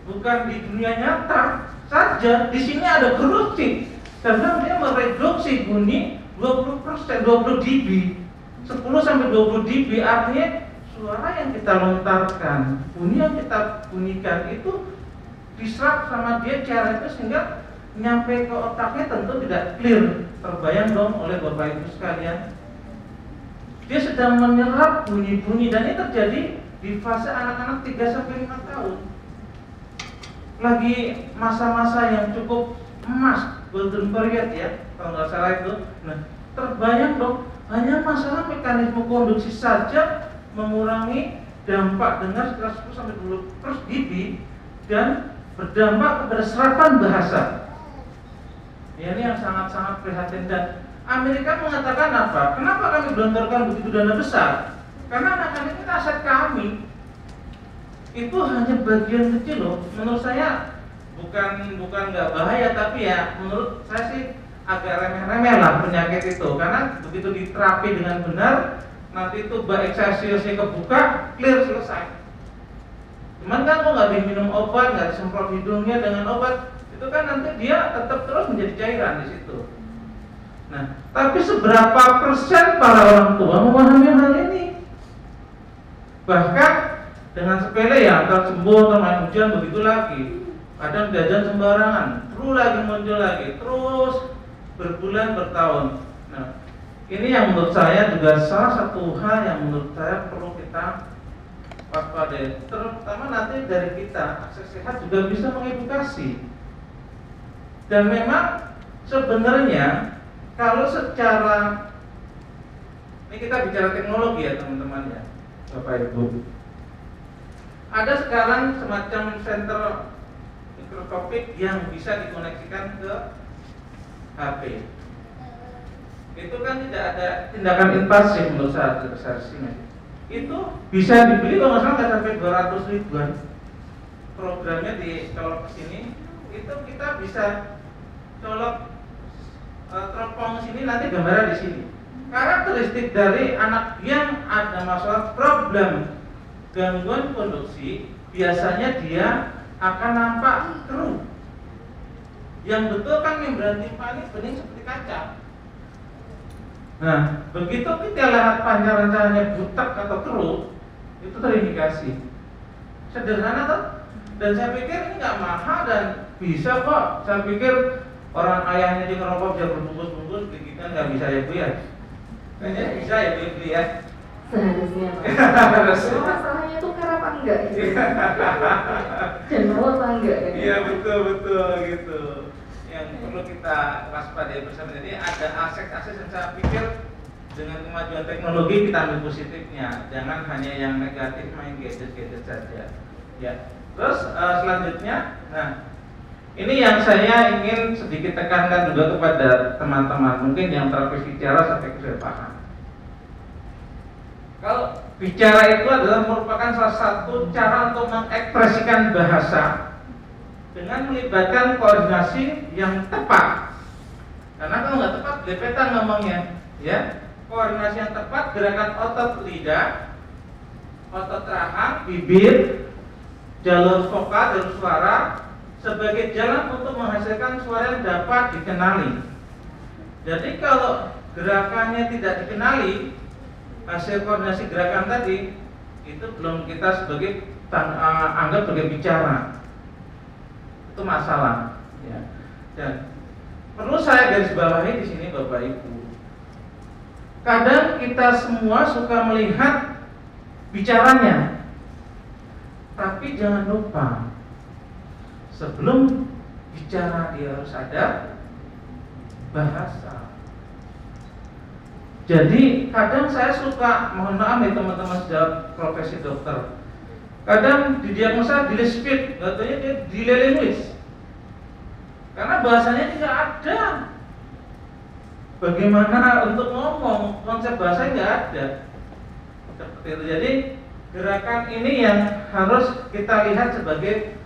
S3: bukan di dunia nyata saja, di sini ada korupsi. Karena dia mereduksi bunyi 20%, 20 dB. 10-20 dB artinya suara yang kita lontarkan, bunyi yang kita bunyikan itu diserap sama dia cara itu sehingga nyampe ke otaknya tentu tidak clear. Terbayang dong oleh Bapak Ibu sekalian, dia sedang menyerap bunyi-bunyi, dan ini terjadi di fase anak-anak 3-5 tahun. Lagi masa-masa yang cukup emas, golden period ya, kalau nggak salah itu. Nah, terbayang dong, hanya masalah mekanisme konduksi saja mengurangi dampak dengar sekitar 10-20 dB dan berdampak kepada serapan bahasa. Ya, ini yang sangat-sangat prihatin. Dan Amerika mengatakan apa? Kenapa kami gelontorkan begitu dana besar? Karena anak-anak kita aset kami. Itu hanya bagian kecil loh. Menurut saya bukan nggak bahaya, tapi ya menurut saya sih agak remeh-remeh lah penyakit itu, karena begitu diterapi dengan benar, nanti itu bak eksasiusnya kebuka, clear, selesai. Cuman kan kok nggak diminum obat, nggak disemprot hidungnya dengan obat, itu kan nanti dia tetap terus menjadi cairan di situ. Nah, tapi seberapa persen para orang tua memahami hal ini? Bahkan dengan sepele ya, antar sembuh, antar main hujan, begitu lagi. Kadang jajan sembarangan, terus lagi muncul lagi, terus berbulan bertahun. Nah, ini yang menurut saya juga salah satu hal yang menurut saya perlu kita waspadai. Terutama nanti dari kita, akses sehat juga bisa mengedukasi. Dan memang sebenarnya kalau secara, ini kita bicara teknologi ya teman-teman ya, Bapak Ibu. Ada sekarang semacam center mikroskopik yang bisa dikoneksikan ke HP. Itu kan tidak ada tindakan invasif menurut saya sebesar sini. Itu bisa dibeli kalau nggak salah nggak sampai 200 ribuan. Programnya dicolok ke sini, itu kita bisa colok teropong sini, nanti gambarnya di sini. Karakteristik dari anak yang ada masalah problem gangguan konduksi, biasanya dia akan nampak keruh. Yang betul kan membran timpani bening seperti kaca. Nah, begitu kita lihat pancarannya butak atau keruh, itu terindikasi. Sederhana toh? Dan saya pikir ini nggak mahal dan bisa kok. Saya pikir orang ayahnya di ngerokok bisa berbungkus-bungkus, kita nggak bisa ya Bu ya? Kayaknya bisa ya Bu ya?
S2: Seharusnya Pak. Cuma masalahnya itu care apa enggak gitu. Dan mau apa enggak kan?
S3: Iya betul gitu. Yang perlu kita waspadai bersama. Jadi ada akses yang saya pikir dengan kemajuan teknologi kita ambil positifnya, jangan hanya yang negatif main gadget saja. Ya. Terus selanjutnya, nah ini yang saya ingin sedikit tekankan juga kepada teman-teman mungkin yang terapis bicara sampai sudah paham. Kalau bicara itu adalah merupakan salah satu cara untuk mengekspresikan bahasa dengan melibatkan koordinasi yang tepat. Karena kalau nggak tepat, belepetan ngomongnya, ya. Koordinasi yang tepat, gerakan otot lidah, otot rahang, bibir, jalur vokal, jalur suara sebagai jalan untuk menghasilkan suara yang dapat dikenali. Jadi kalau gerakannya tidak dikenali, hasil koordinasi gerakan tadi itu belum kita sebagai anggap sebagai bicara. Itu masalah. Ya. Dan perlu saya garis bawahi di sini Bapak Ibu. Kadang kita semua suka melihat bicaranya, tapi jangan lupa sebelum bicara dia harus ada bahasa. Jadi kadang saya suka, mohon maaf nih teman-teman sejauh profesi dokter, kadang didiagnosa delay speed, katanya dia delay language, karena bahasanya tidak ada. Bagaimana untuk ngomong, konsep bahasa nggak ada. Seperti itu. Jadi gerakan ini yang harus kita lihat sebagai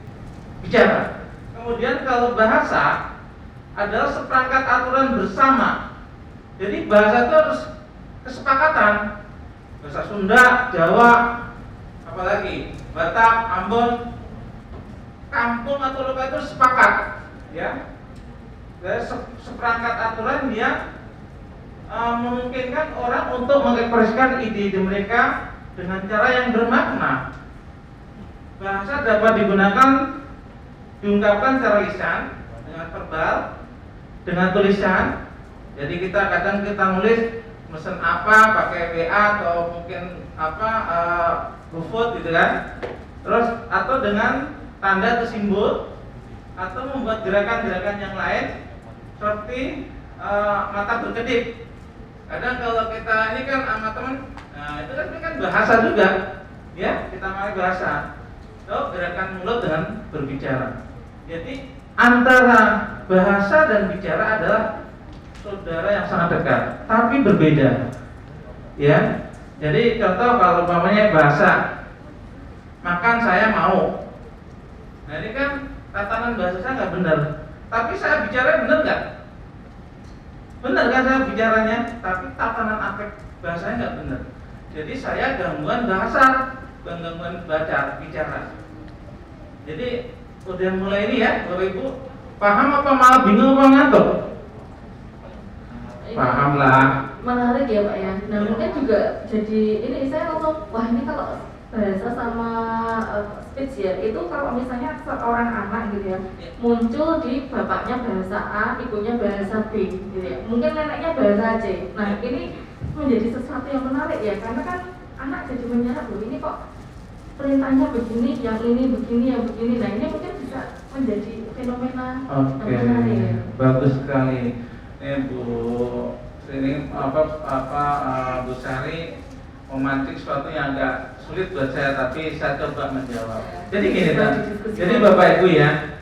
S3: bicara. Kemudian kalau bahasa adalah seperangkat aturan bersama. Jadi bahasa itu harus kesepakatan. Bahasa Sunda, Jawa, apalagi Batak, Ambon, kampung atau lokal itu sepakat, ya. Dari seperangkat aturan yang memungkinkan orang untuk mengekspresikan ide-ide mereka dengan cara yang bermakna. Bahasa dapat digunakan, diungkapkan secara lisan, dengan verbal, dengan tulisan. Jadi kita kadang kita nulis mesen apa pakai WA atau mungkin GoFood gitu kan. Terus atau dengan tanda atau simbol, atau membuat gerakan-gerakan yang lain seperti mata berkedip. Kadang kalau kita ini kan sama teman, nah itu kan bahasa juga, ya kita pakai bahasa. So, gerakan mulut dengan berbicara. Jadi antara bahasa dan bicara adalah saudara yang sangat dekat, tapi berbeda. Ya, jadi contoh kalau umpamanya bahasa, makan saya mau. Nah ini kan tatanan bahasa saya nggak benar, tapi saya bicara benar nggak? Benar kan saya bicaranya, tapi tatanan afek bahasanya nggak benar. Jadi saya gangguan bahasa, gangguan bicara. Jadi udah mulai ini ya, Bapak Ibu, paham apa malah bingung apa ngantuk? Paham lah.
S2: Menarik ya Pak ya. Nah mungkin juga jadi ini saya ngomong, wah ini kalau
S6: bahasa sama speech ya, itu kalau misalnya seorang anak gitu ya muncul di bapaknya bahasa A, ibunya bahasa B gitu ya, mungkin neneknya bahasa C. Nah ini menjadi sesuatu yang menarik ya, karena kan anak jadi menyerap, loh ini kok perintahnya begini, yang ini begini, yang begini. Nah ini mungkin bisa menjadi fenomena yang menarik ya.
S3: Bagus sekali. Bu ini Bu Sari memancing sesuatu yang agak sulit buat saya, tapi saya coba menjawab. Jadi gini jadi Bapak Ibu ya,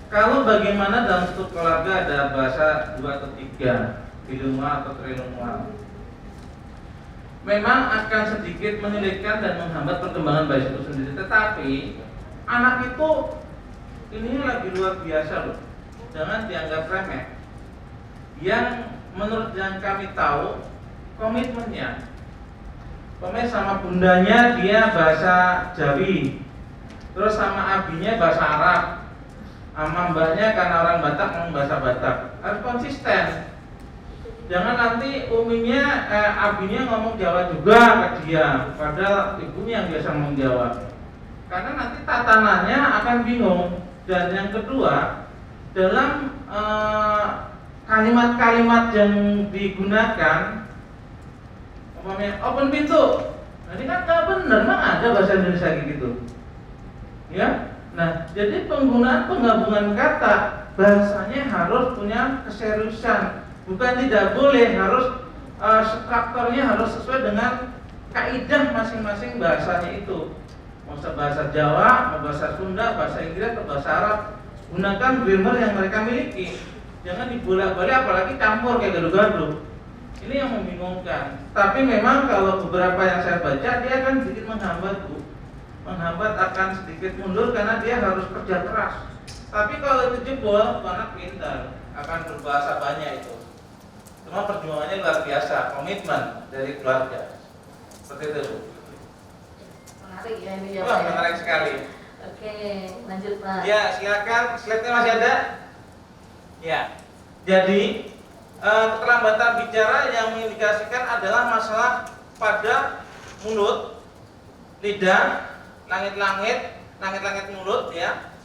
S3: kalau bagaimana dalam satu keluarga ada bahasa 2 atau 3, bilingual atau trilingual, memang akan sedikit menyulitkan dan menghambat perkembangan bayi itu sendiri. Tetapi anak itu ini lagi luar biasa loh, jangan dianggap remeh. Yang menurut yang kami tahu komitmennya, sama bundanya dia bahasa Jawi, terus sama abinya bahasa Arab, sama mbahnya karena orang Batak ngomong bahasa Batak. Harus konsisten. Jangan nanti uminya abinya ngomong Jawa juga ke dia, padahal ibunya yang biasa ngomong Jawa. Karena nanti tatanannya akan bingung. Dan yang kedua, dalam kalimat-kalimat yang digunakan, umpamanya open pintu, nah ini kan nggak benar, memang ada bahasa Indonesia gitu, ya. Nah, jadi penggunaan penggabungan kata bahasanya harus punya keseriusan, bukan tidak boleh, harus strukturnya harus sesuai dengan kaidah masing-masing bahasanya itu. Mau bahasa Jawa, mau bahasa Sunda, bahasa Inggris, atau bahasa Arab, gunakan grammar yang mereka miliki. Jangan dibolak-balik, apalagi campur kayak gado-gado. Ini yang membingungkan. Tapi memang kalau beberapa yang saya baca, dia akan sedikit menghambat, Bu. Menghambat akan sedikit mundur karena dia harus kerja keras. Tapi kalau itu jebol, anak pintar, akan berbahasa banyak itu. Cuma perjuangannya luar biasa, komitmen dari keluarga. Seperti itu, Bu.
S6: Menarik ya ini ya.
S3: Wah, menarik sekali.
S6: Oke, lanjut Pak.
S3: Ya, silakan. Slide-nya masih ada? Ya. Jadi keterlambatan bicara yang mengindikasikan adalah masalah pada mulut, lidah, langit-langit mulut ya.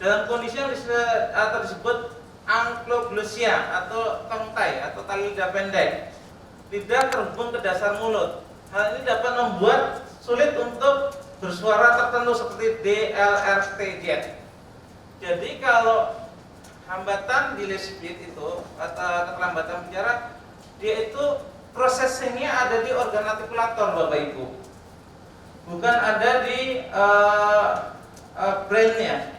S3: Dalam kondisi yang disebut ankloglosia atau tongkai atau tali lidah pendek. Lidah terhubung ke dasar mulut. Hal ini dapat membuat sulit untuk bersuara tertentu seperti D, L, R, T, Z. Jadi kalau hambatan di speed itu atau keterlambatan bicara, dia itu prosesingnya ada di organ artikulator Bapak Ibu, bukan ada di brainnya.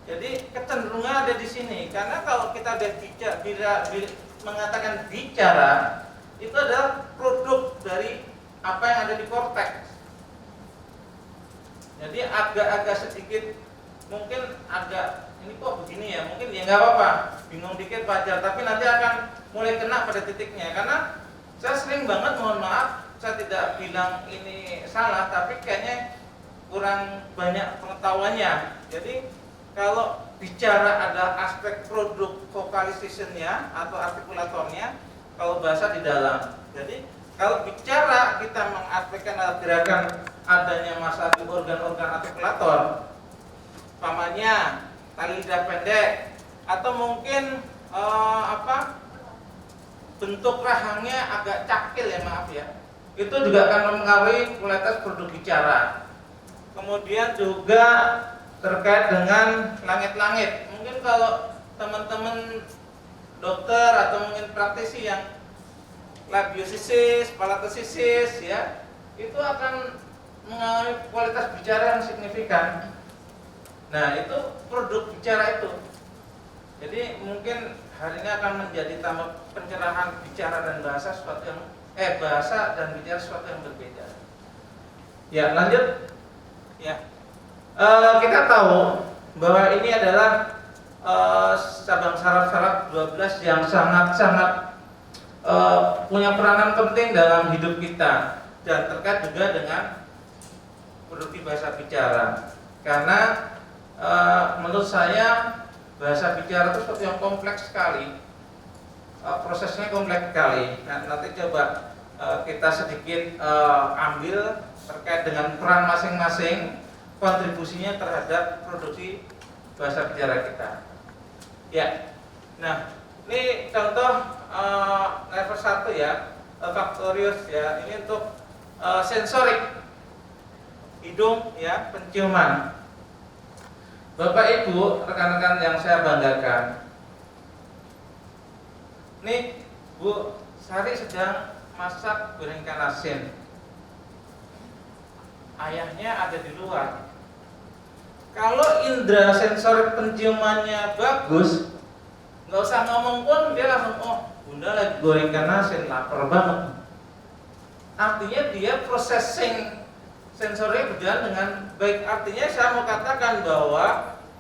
S3: Jadi kecenderungan ada di sini, karena kalau kita mengatakan bicara, itu adalah produk dari apa yang ada di korteks. Jadi agak sedikit, mungkin agak ini kok begini ya, mungkin ya nggak apa-apa, bingung dikit wajar, tapi nanti akan mulai kena pada titiknya. Karena saya sering banget, mohon maaf, saya tidak bilang ini salah, tapi kayaknya kurang banyak pengetahuannya. Jadi kalau bicara ada aspek produk vocalizationnya atau artikulatornya, kalau bahasa di dalam. Jadi kalau bicara kita mengaspekkan gerakan adanya masalah di organ-organ artikulator, umpamanya tali lidah pendek, atau mungkin bentuk rahangnya agak cakil ya, maaf ya, itu juga akan mempengaruhi kualitas produk bicara. Kemudian juga terkait dengan langit-langit, mungkin kalau teman-teman dokter atau mungkin praktisi yang labiosisis, palatosisis ya, itu akan mengalami kualitas bicara yang signifikan. Nah, itu produk bicara itu. Jadi mungkin hari ini akan menjadi tambah pencerahan bicara dan bahasa sesuatu yang bahasa dan bicara sesuatu yang berbeda. Ya, lanjut. Ya. Kita tahu bahwa ini adalah cabang saraf-saraf 12 yang sangat-sangat punya peranan penting dalam hidup kita dan terkait juga dengan produksi bahasa bicara. Karena menurut saya bahasa bicara itu sesuatu yang kompleks sekali, prosesnya kompleks sekali. Nah, nanti coba kita sedikit ambil terkait dengan peran masing-masing kontribusinya terhadap produksi bahasa bicara kita. Ya, nah ini contoh level 1 ya, olfaktorius ya, ini untuk sensorik hidung ya, penciuman. Bapak Ibu, rekan-rekan yang saya banggakan, nih Bu Sari sedang masak goreng ikan asin. Ayahnya ada di luar. Kalau indera sensorik penciumannya bagus, nggak usah ngomong pun dia langsung, oh Bunda lagi goreng ikan asin, lapar banget. Artinya dia processing sensorik berjalan dengan baik. Artinya saya mau katakan bahwa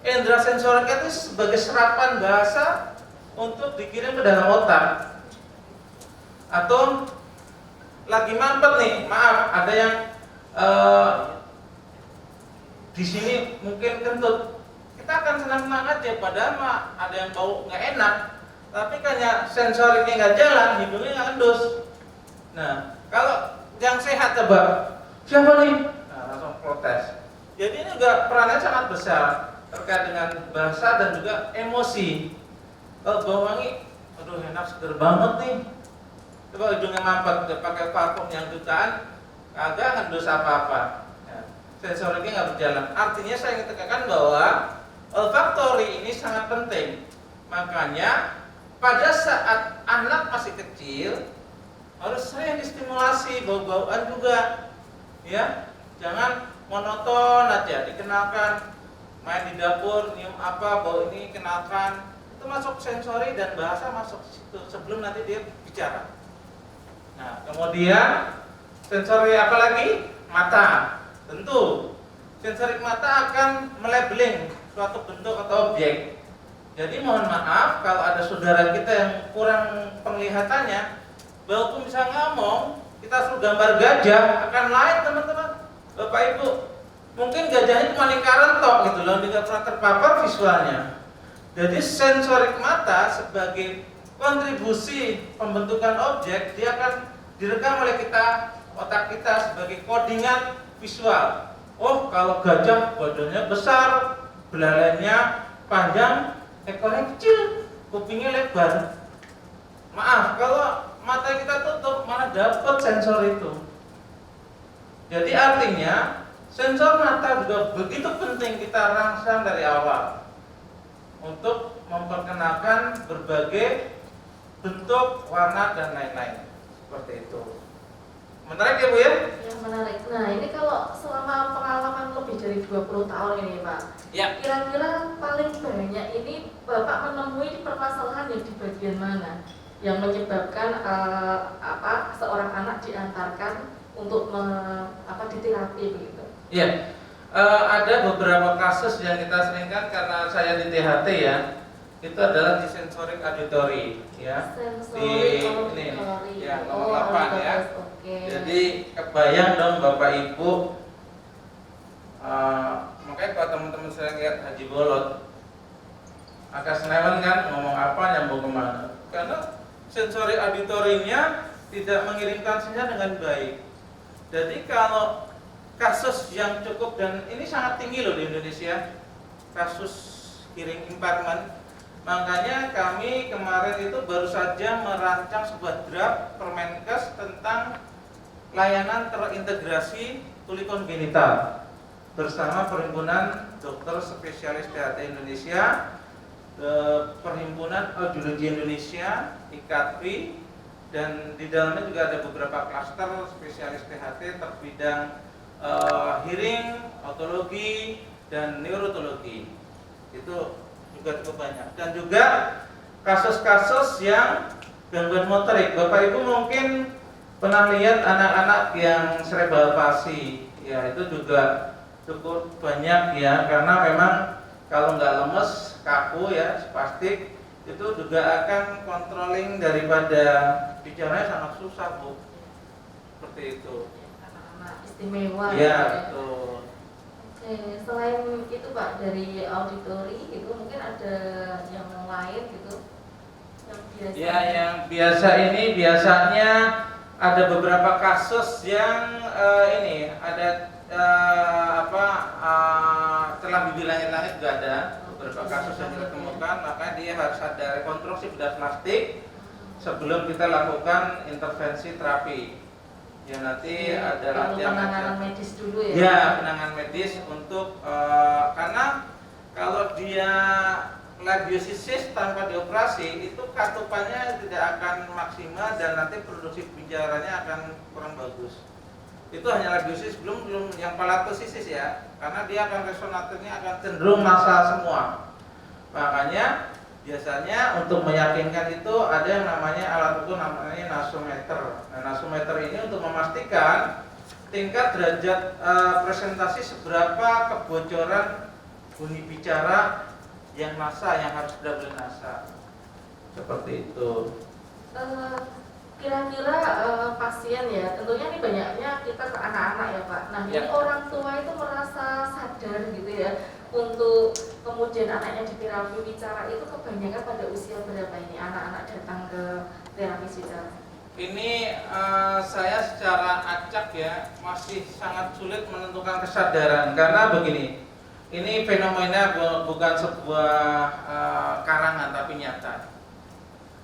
S3: indera sensorik itu sebagai serapan bahasa untuk dikirim ke dalam otak. Atau lagi mampet nih, maaf, ada yang di sini mungkin kentut, kita akan senang-senang aja, padahal ada yang bau nggak enak, tapi karena sensoriknya nggak jalan, hidungnya nggak endus. Nah, kalau yang sehat coba, siapa nih? Nah, langsung protes. Jadi ini juga perannya sangat besar terkait dengan bahasa dan juga emosi. Kalau bau wangi, aduh enak, seger banget nih. Coba hidungnya mampet, udah pakai parfum yang jutaan, kagak ngendus apa-apa. Ya, sensoriknya nggak berjalan. Artinya saya ingin tekankan bahwa olfaktori ini sangat penting. Makanya pada saat anak masih kecil harus sering distimulasi, bau-bauan juga, ya. Jangan monoton aja, dikenalkan main di dapur, nyium apa, bau ini kenalkan. Itu masuk sensori dan bahasa masuk situ sebelum nanti dia bicara. Nah, kemudian sensori apa lagi? Mata. Tentu sensorik mata akan melabeling suatu bentuk atau objek. Jadi mohon maaf kalau ada saudara kita yang kurang penglihatannya, walaupun bisa ngomong, kita suruh gambar gajah akan lain teman-teman. Bapak Ibu, mungkin gajahnya cuma lingkaran tok gitu loh, tidak pernah terpapar visualnya. Jadi sensorik mata sebagai kontribusi pembentukan objek, dia akan direkam oleh kita, otak kita sebagai codingan visual. Oh, kalau gajah badannya besar, belalainya panjang, ekornya kecil, kupingnya lebar. Maaf, kalau mata kita tutup, mana dapat sensor itu. Jadi artinya sensor mata juga begitu penting kita rangsang dari awal untuk memperkenalkan berbagai bentuk, warna dan lain-lain seperti itu. Menarik ya Bu ya?
S6: Ya menarik. Nah ini kalau selama pengalaman lebih dari 20 tahun ini Pak,
S3: Ya.
S6: kira-kira paling banyak ini Bapak menemui permasalahan yang di bagian mana yang menyebabkan seorang anak diantarkan untuk diterapi begitu?
S3: Iya. Ada beberapa kasus yang kita seringkan karena saya di THT ya. Itu adalah di sensorik auditory ya.
S6: Sensorik
S3: Ini
S6: auditory.
S3: ya nomor 8 ya.
S6: Oke.
S3: Jadi kebayang dong Bapak Ibu. Makanya kalau teman-teman saya lihat Haji Bolot, agak senewan kan ngomong apa nyambung kemana? Karena sensori auditorinya tidak mengirimkan sinyal dengan baik. Jadi kalau kasus yang cukup, dan ini sangat tinggi loh di Indonesia, kasus hearing impairment. Makanya kami kemarin itu baru saja merancang sebuah draft Permenkes tentang layanan terintegrasi tuli kongenital bersama Perhimpunan Dokter Spesialis THT Indonesia, Perhimpunan Audiologi Indonesia, IKATPI, dan di dalamnya juga ada beberapa klaster spesialis THT terbidang hearing, otologi, dan neurotologi. Itu juga cukup banyak. Dan juga kasus-kasus yang gangguan motorik. Bapak Ibu mungkin pernah lihat anak-anak yang cerebral palsy, ya itu juga cukup banyak ya, karena memang kalau nggak lemes, kaku ya, spastik, itu juga akan controlling daripada bicaranya sangat susah Bu. Seperti itu.
S6: Anak-anak istimewa.
S3: Ya, betul.
S6: Oke, selain itu Pak, dari auditori itu mungkin ada yang lain gitu yang biasa.
S3: Ya, yang biasa ini biasanya ada beberapa kasus yang ini ada telah di langit-langit juga ada beberapa kasus yang kita temukan, maka dia harus ada rekonstruksi bedah plastik sebelum kita lakukan intervensi terapi. Ya nanti ada latihan
S6: penanganan medis dulu ya.
S3: Ya, penanganan medis untuk karena kalau dia labiosis tanpa dioperasi itu katupannya tidak akan maksimal dan nanti produksi bicaranya akan kurang bagus. Itu hanya labiosis, belum yang palatosisis ya, karena dia akan resonatornya akan cenderung massa semua. Makanya biasanya untuk meyakinkan itu ada yang namanya alat ukur namanya nasometer. Nah, nasometer ini untuk memastikan tingkat derajat presentasi seberapa kebocoran bunyi bicara yang nasa yang harus benar-benar nasa. Seperti itu.
S6: Kira-kira pasien ya, tentunya ini banyaknya kita ke anak-anak ya Pak. Nah ini orang tua itu merasa sadar gitu ya untuk kemudian anaknya di terapi bicara itu kebanyakan pada usia berapa ini anak-anak datang ke terapi bicara?
S3: Ini saya secara acak ya masih sangat sulit menentukan kesadaran karena begini, ini fenomena bukan sebuah karangan tapi nyata.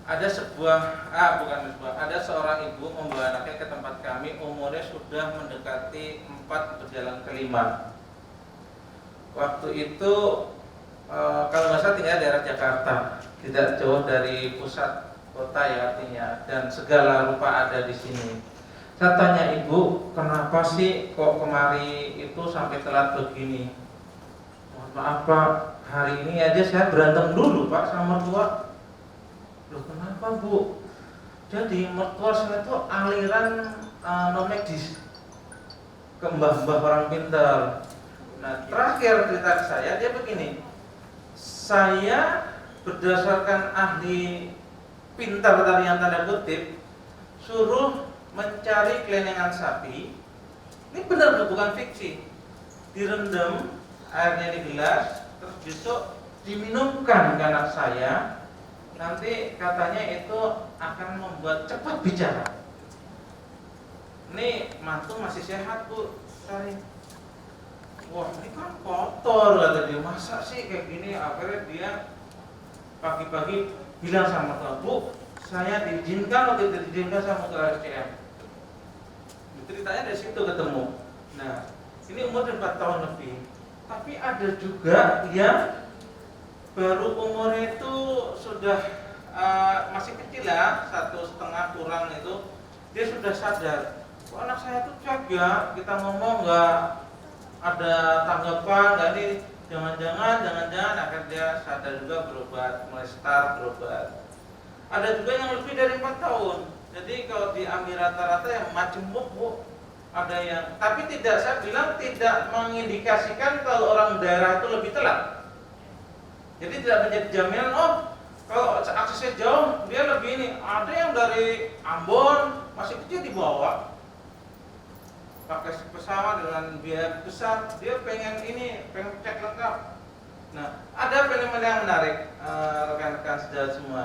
S3: Ada ada seorang ibu membawa anaknya ke tempat kami, umurnya sudah mendekati 4 berjalan ke 5. Waktu itu kalau nggak salah tinggal daerah Jakarta, tidak jauh dari pusat kota ya artinya, dan segala rupa ada di sini. Saya tanya ibu, kenapa sih kok kemari itu sampai telat begini? Mohon maaf Pak, hari ini aja saya berantem dulu Pak sama mertua. Loh kenapa Bu? Jadi mertua saya itu aliran non medis ke mbah-mbah orang pintar. Nah terakhir cerita ke saya dia begini, saya berdasarkan ahli pintar tadi yang tanda kutip suruh mencari kelenengan sapi. Ini benar bukan fiksi. Direndam airnya di gelas, terus besok diminumkan ke anak saya. Nanti katanya itu akan membuat cepat bicara. Ini mantu masih sehat Bu, saya. Wah ini kan kotor kata dia, masa sih kayak gini. Akhirnya dia pagi-pagi bilang sama Bu, saya diizinkan atau tidak diizinkan sama ke RSCM. Ceritanya dari situ ketemu. Nah ini umur 4 tahun lebih. Tapi ada juga yang baru umurnya itu sudah masih kecil ya, 1,5 kurang itu, dia sudah sadar. Kok anak saya tuh jaga, kita ngomong nggak ada tanggapan, nggak ini jangan-jangan, akhirnya dia sadar juga berobat, mulai start berobat. Ada juga yang lebih dari 4 tahun. Jadi kalau diambil rata-rata yang majemuk Bu, ada yang, tapi tidak, saya bilang tidak mengindikasikan kalau orang daerah itu lebih telat. Jadi tidak menjadi jaminan, oh kalau aksesnya jauh dia lebih ini. Ada yang dari Ambon masih kecil dibawa pakai pesawat dengan biaya besar, dia pengen cek lengkap. Nah ada fenomena yang menarik rekan-rekan saudara semua.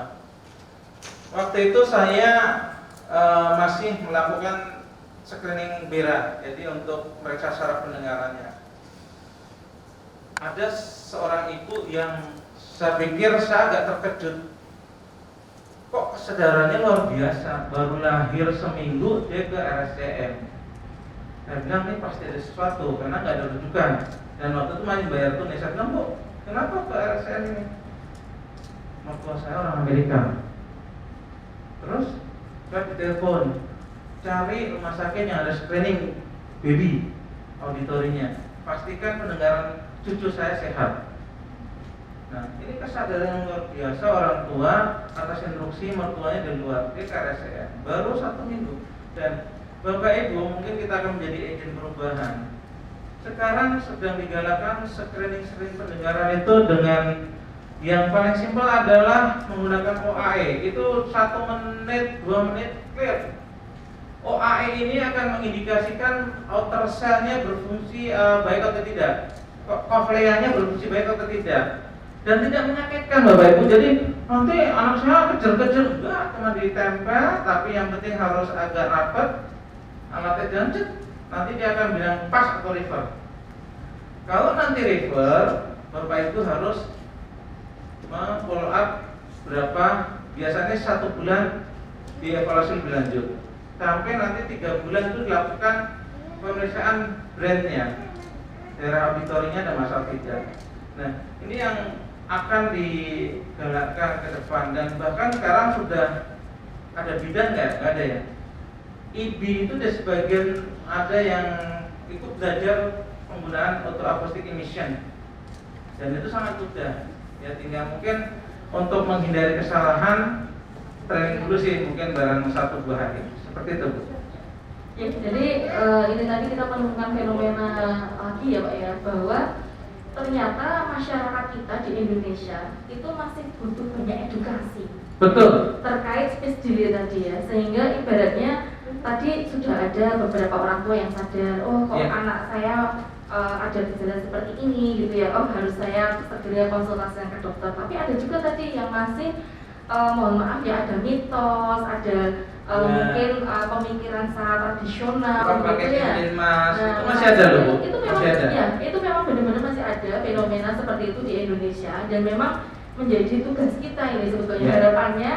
S3: Waktu itu saya masih melakukan screening BERA, jadi untuk meriksa saraf pendengarannya. Ada seorang ibu yang saya pikir saya agak terkejut. Kok kesadarannya luar biasa, baru lahir seminggu dia ke RSCM. Saya bilang ini pasti ada sesuatu karena nggak ada rujukan. Dan waktu itu masih bayar tunai. Saya bilang Bu, kenapa ke RSCM ini? Mertua saya orang Amerika. Terus saya ditelepon, cari rumah sakit yang ada screening baby auditorinya, pastikan pendengaran cucu saya sehat. Nah ini kesadaran yang luar biasa orang tua atas instruksi mertuanya di luar, di RSCM baru 1 minggu. Dan Bapak Ibu mungkin kita akan menjadi agen perubahan. Sekarang sedang digalakkan screening pendengaran itu dengan yang paling simpel adalah menggunakan OAE. Itu 1 menit, 2 menit clear. OAE ini akan mengindikasikan outer cell-nya berfungsi baik atau tidak, kokleanya berfungsi baik atau tidak, dan tidak menyakitkan Bapak Ibu. Jadi nanti anak saya kejar-kejar, enggak, cuma ditempel, tapi yang penting harus agak rapat, alatnya jangan cek, nanti dia akan bilang pas atau refer. Kalau nanti refer, Bapak Ibu harus follow up berapa, biasanya 1 bulan dievaluasi lebih lanjut, sampai nanti 3 bulan itu dilakukan pemeriksaan brandnya, daerah auditorinya ada masalah tidak. Nah, ini yang akan digalakkan ke depan, dan bahkan sekarang sudah ada bidang nggak ada ya. IB itu ada sebagian ada yang ikut belajar penggunaan auto acoustic emission, dan itu sangat mudah. Ya tinggal mungkin untuk menghindari kesalahan training dulu sih, mungkin barang 1-2 hari seperti itu, Bu.
S6: Ya, jadi ini tadi kita menemukan fenomena lagi ya Pak ya, bahwa ternyata masyarakat kita di Indonesia itu masih butuh banyak edukasi.
S3: Betul.
S6: Terkait speech delay tadi ya, sehingga ibaratnya tadi sudah ada beberapa orang tua yang sadar, oh kok anak saya ada gejala seperti ini gitu ya, oh harus saya segera konsultasi ke dokter. Tapi ada juga tadi yang masih mohon maaf ya, ada mitos, ada mungkin pemikiran secara tradisional gitu ya.
S3: Mas, itu masih ada loh, Bu.
S6: Itu memang
S3: masih ada.
S6: Ya, itu memang benar-benar masih ada fenomena seperti itu di Indonesia, dan memang menjadi tugas kita ini sebetulnya. Harapannya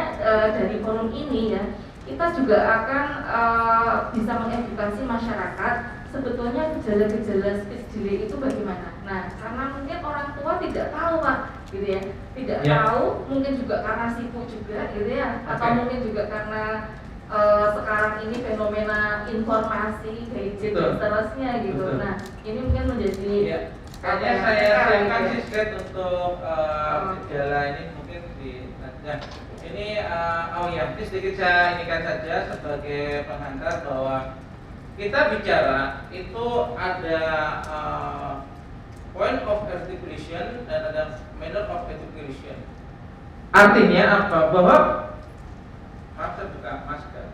S6: dari forum ini ya, kita juga akan bisa mengedukasi masyarakat sebetulnya gejala-gejala speech delay itu bagaimana. Nah, karena mungkin orang tua tidak tahu Pak, gitu ya, tidak tahu, mungkin juga karena sibuk juga gitu ya, atau mungkin juga karena sekarang ini fenomena informasi, gadget dan seterusnya gitu.
S3: Betul.
S6: Nah, ini mungkin menjadi
S3: kayaknya saya kasih slide untuk gejala ini mungkin di ini please sedikit saya inikan saja sebagai pengantar bahwa kita bicara itu ada point of articulation dan ada manner of articulation. Artinya apa? Bahwa maaf, saya buka masker.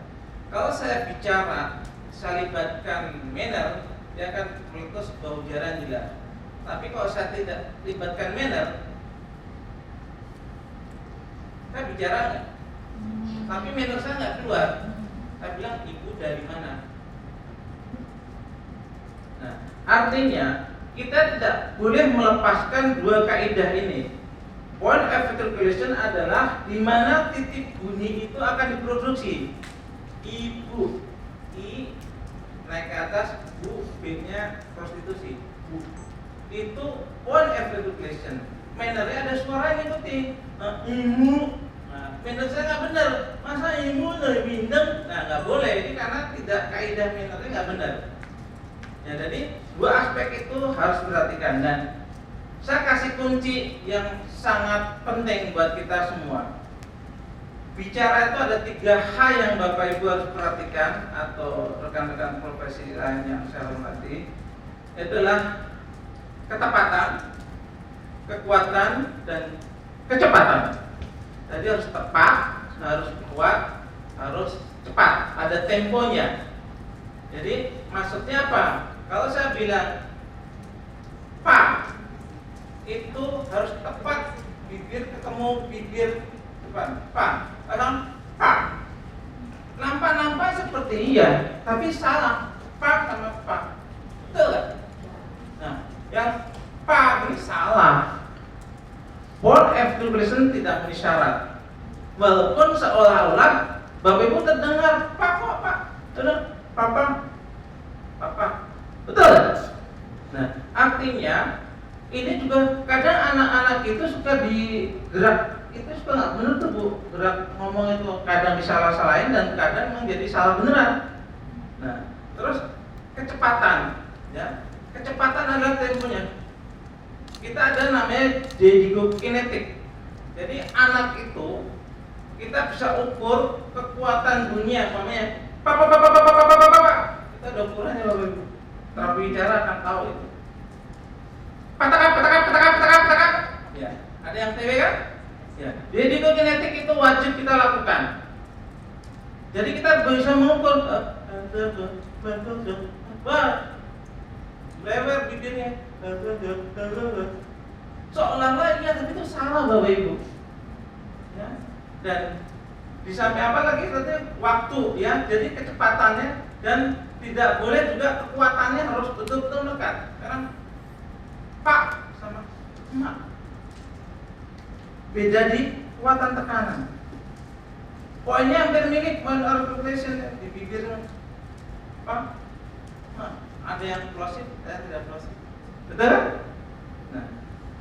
S3: Kalau saya bicara, saya libatkan manner, dia akan meletus bau jaran juga. Tapi kalau saya tidak libatkan manner, saya bicara nggak? Tapi manner saya nggak keluar. Saya bilang, ibu dari mana? Nah, artinya kita tidak boleh melepaskan 2 kaidah ini. Point of articulation adalah di mana titik bunyi itu akan diproduksi. Ibu, I naik ke atas, Bu, B-nya prostitusi. Bu. Itu point of articulation. Mannernya ada suara yang ngikuti. Imu. Nah, manner saya nggak benar. Masa imu dari bindeng? Nah, nggak boleh. Ini karena tidak kaidah mannernya nggak benar. Ya, jadi 2 aspek itu harus diperhatikan, dan saya kasih kunci yang sangat penting buat kita semua. Bicara itu ada 3 hal yang Bapak Ibu harus perhatikan, atau rekan-rekan profesi lain yang saya hormati. Itu adalah ketepatan, kekuatan, dan kecepatan. Jadi harus tepat, harus kuat, harus cepat, ada temponya. Jadi maksudnya apa? Kalau saya bilang Pak, itu harus tepat, bibir ketemu bibir depan. Pak, kadang Pak, nampak seperti iya, tapi salah. Pak sama Pak, betul kan? Nah, yang Pak ini salah. Point of articulation tidak memenuhi syarat. Walaupun seolah-olah Bapak Ibu terdengar Pak kok Pak, terdengar Papa, betul? Nah, artinya ini juga kadang anak-anak itu suka digerak, itu suka nggak benar tuh Bu, gerak ngomong itu kadang disalah-salahin dan kadang menjadi salah beneran. Nah, terus kecepatan, ya, kecepatan adalah temponya. Kita ada namanya digokinetik. Jadi anak itu kita bisa ukur kekuatan bunyi, namanya Papa. Kita ada ukurannya Bapak Ibu. Terapi bicara akan tahu itu. Patakan. Ya, ada yang TW kan? Ya. Jadi kinetik itu wajib kita lakukan. Jadi kita bisa mengukur lebar bibirnya. Seolah-olah iya, tapi itu salah Bapak Ibu. ya. Dan di samping apa lagi nanti waktu ya, jadi kecepatannya dan tidak boleh juga kekuatannya harus betul-betul dekat. Karena Pak sama emak beda di kekuatan tekanan. Poinnya hampir mirip point articulation di bibirnya. Pak, ada yang plosif, ada tidak plosif. Betul? Nah,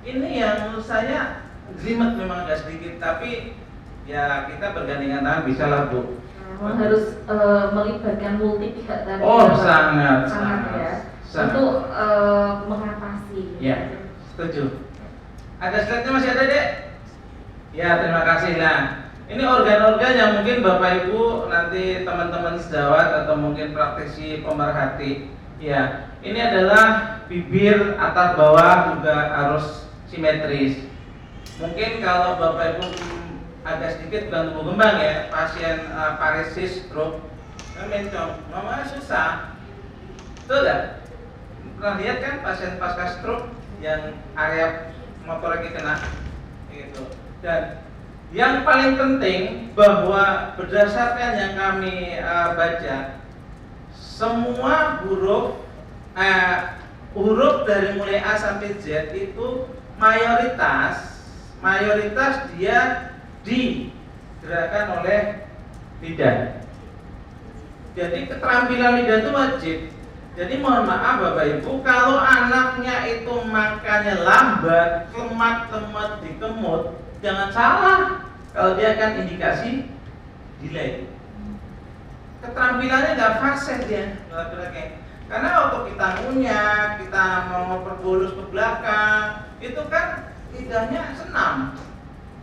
S3: ini yang menurut saya jelimet memang agak sedikit, tapi ya kita bergandengan tangan bisa lah Bu.
S6: Memang harus melibatkan multi pihak tadi.
S3: Oh,
S6: ya, Pak.
S3: sangat
S6: ya.
S3: sangat.
S6: Untuk mengatasi.
S3: Ya, setuju. Ada slide-nya masih ada, Dek? Ya, terima kasih lah. Ini organ-organ yang mungkin Bapak Ibu nanti teman-teman sejawat atau mungkin praktisi pemerhati. Ya, ini adalah bibir atas bawah juga harus simetris. Mungkin kalau Bapak Ibu agak sedikit bukan tumbuh kembang ya, pasien paresis stroke, mencong, mama susah. Betul nggak? Pernah lihat kan pasien pasca stroke yang area motoriknya kena, gitu. Dan yang paling penting bahwa berdasarkan yang kami baca, semua huruf dari mulai A sampai Z itu mayoritas dia digerakkan oleh lidah. Jadi keterampilan lidah itu wajib. Jadi mohon maaf Bapak Ibu, kalau anaknya itu makannya lambat, lemat dikemut, jangan salah kalau dia akan indikasi delay. Keterampilannya nggak fase dia, karena waktu kita ngunyah, kita mau perbolus ke belakang, itu kan lidahnya senam.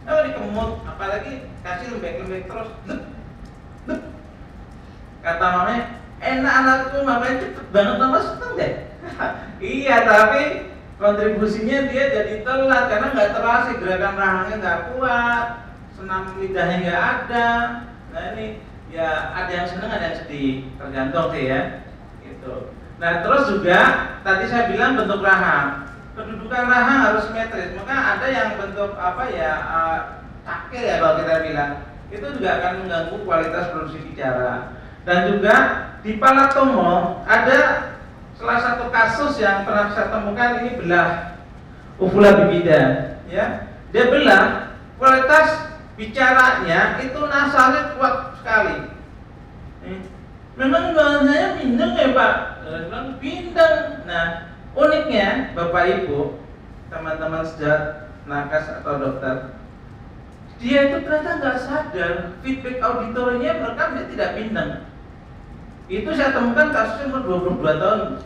S3: Kalau dikemut, apalagi kasih lembek-lembek terus, lep. Kata mamanya, enak anakku makanya cepet banget mama seneng deh. Iya, tapi kontribusinya dia jadi telat karena nggak terasa, gerakan rahangnya nggak kuat, senam lidahnya nggak ada. Nah ini ya ada yang seneng ada yang sedih, tergantung sih ya. Gitu. Nah terus juga tadi saya bilang bentuk rahang, kedudukan rahang harus simetris. Maka ada yang bentuk apa ya cakil ya kalau kita bilang, itu juga akan mengganggu kualitas produksi bicara. Dan juga di Palatomo ada salah satu kasus yang pernah saya temukan, ini belah uvula bibida, ya. Dia belah, kualitas bicaranya itu nasalnya kuat sekali. Memang bahasanya bindeng ya Pak? Bilang bindeng. Nah, uniknya Bapak Ibu, teman-teman sejawat nakas atau dokter, dia itu ternyata nggak sadar feedback auditorinya merekam dia tidak bindeng. Itu saya temukan kasusnya umur 22 tahun.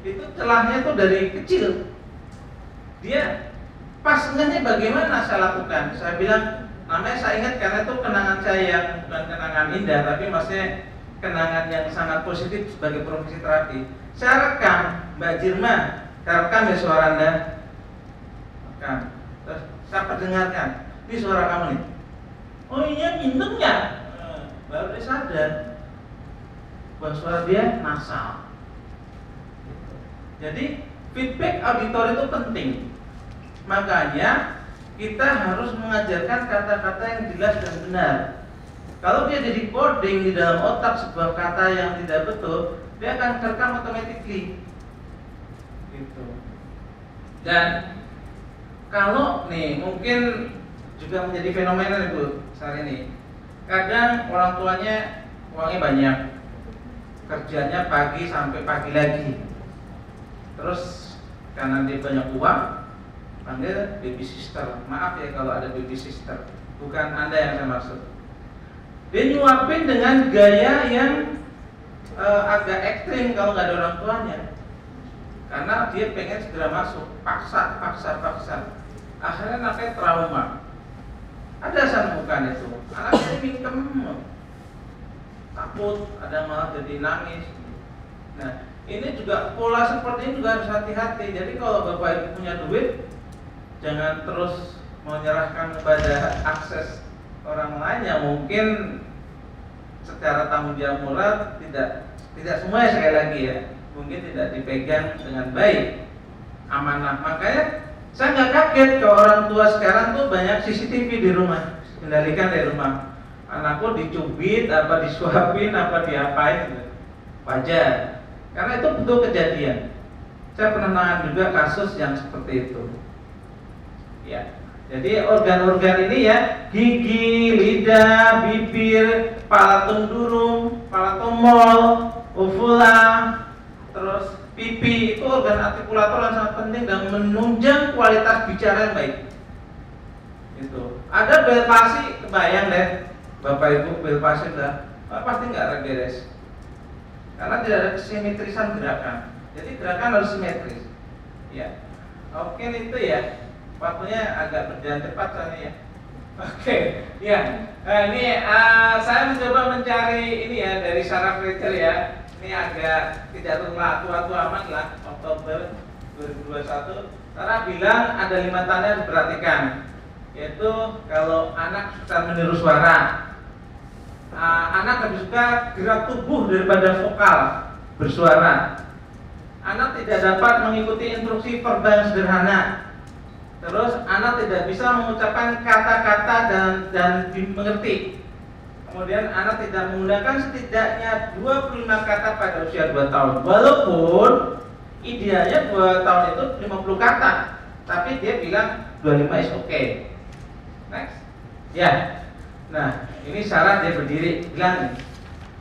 S3: Itu celahnya tuh dari kecil. Dia pas ngehnya bagaimana saya lakukan. Saya bilang, namanya saya ingat karena itu kenangan saya yang bukan kenangan indah, tapi maksudnya kenangan yang sangat positif sebagai profesi terapi. Saya rekam, Mbak Jirma, saya rekam ya suara Anda. Rekam. Terus saya perdengarkan, ini suara kamu nih. Oh iya, bindeng ya. Baru dia sadar bahwa suara dia nasal. Jadi feedback auditori itu penting. Makanya kita harus mengajarkan kata-kata yang jelas dan benar. Kalau dia jadi coding di dalam otak sebuah kata yang tidak betul, dia akan terekam automatically. Gitu. Dan kalau nih mungkin juga menjadi fenomena nih Bu saat ini. Kadang orang tuanya uangnya banyak, kerjanya pagi sampai pagi lagi. Terus karena dia banyak uang, panggil baby sister. Maaf ya kalau ada baby sister, bukan Anda yang saya maksud. Dia nyuapin dengan gaya yang agak ekstrim kalau nggak ada orang tuanya, karena dia pengen segera masuk, paksa. Akhirnya anaknya trauma. Ada saya temukan itu, anaknya mingkem, takut, ada malah jadi nangis. Nah, ini juga pola seperti ini juga harus hati-hati. Jadi kalau Bapak Ibu punya duit, jangan terus menyerahkan kepada akses orang lain yang mungkin secara tanggung jawab moral tidak semuanya sekali lagi ya, mungkin tidak dipegang dengan baik amanah. Makanya saya nggak kaget kalau orang tua sekarang tuh banyak CCTV di rumah. kendalikan dari rumah. Anakku dicubit, apa disuapin, apa diapain, gitu. Wajar. Karena itu betul kejadian. Saya pernah nangani juga kasus yang seperti itu. Ya. Jadi organ-organ ini ya, gigi, lidah, bibir, pala tundurung, pala tomol, uvula, terus pipi, itu organ artikulator yang sangat penting dan menunjang kualitas bicara yang baik. Itu. Ada bel palsi, kebayang deh, Bapak Ibu, bel palsi udah pasti nggak beres. Karena tidak ada kesimetrisan gerakan. Jadi gerakan harus simetris. Ya. Oke, itu ya. Waktunya agak berjalan cepat soalnya ya. Oke, ya. Nah, ini saya mencoba mencari ini ya dari Sarah Fletcher ya. Ini agak tidak tua-tua amat lah. Oktober 2021. Sarah bilang ada 5 tanda yang diperhatikan. Yaitu kalau anak suka meniru suara, anak lebih suka gerak tubuh daripada vokal bersuara, anak tidak dapat mengikuti instruksi verbal yang sederhana, terus anak tidak bisa mengucapkan kata-kata dan dimengerti, kemudian anak tidak menggunakan setidaknya 25 kata pada usia 2 tahun, walaupun idealnya 2 tahun itu 50 kata, tapi dia bilang 25 is okay. Next. Ya. Nah, ini syarat dia berdiri bilang,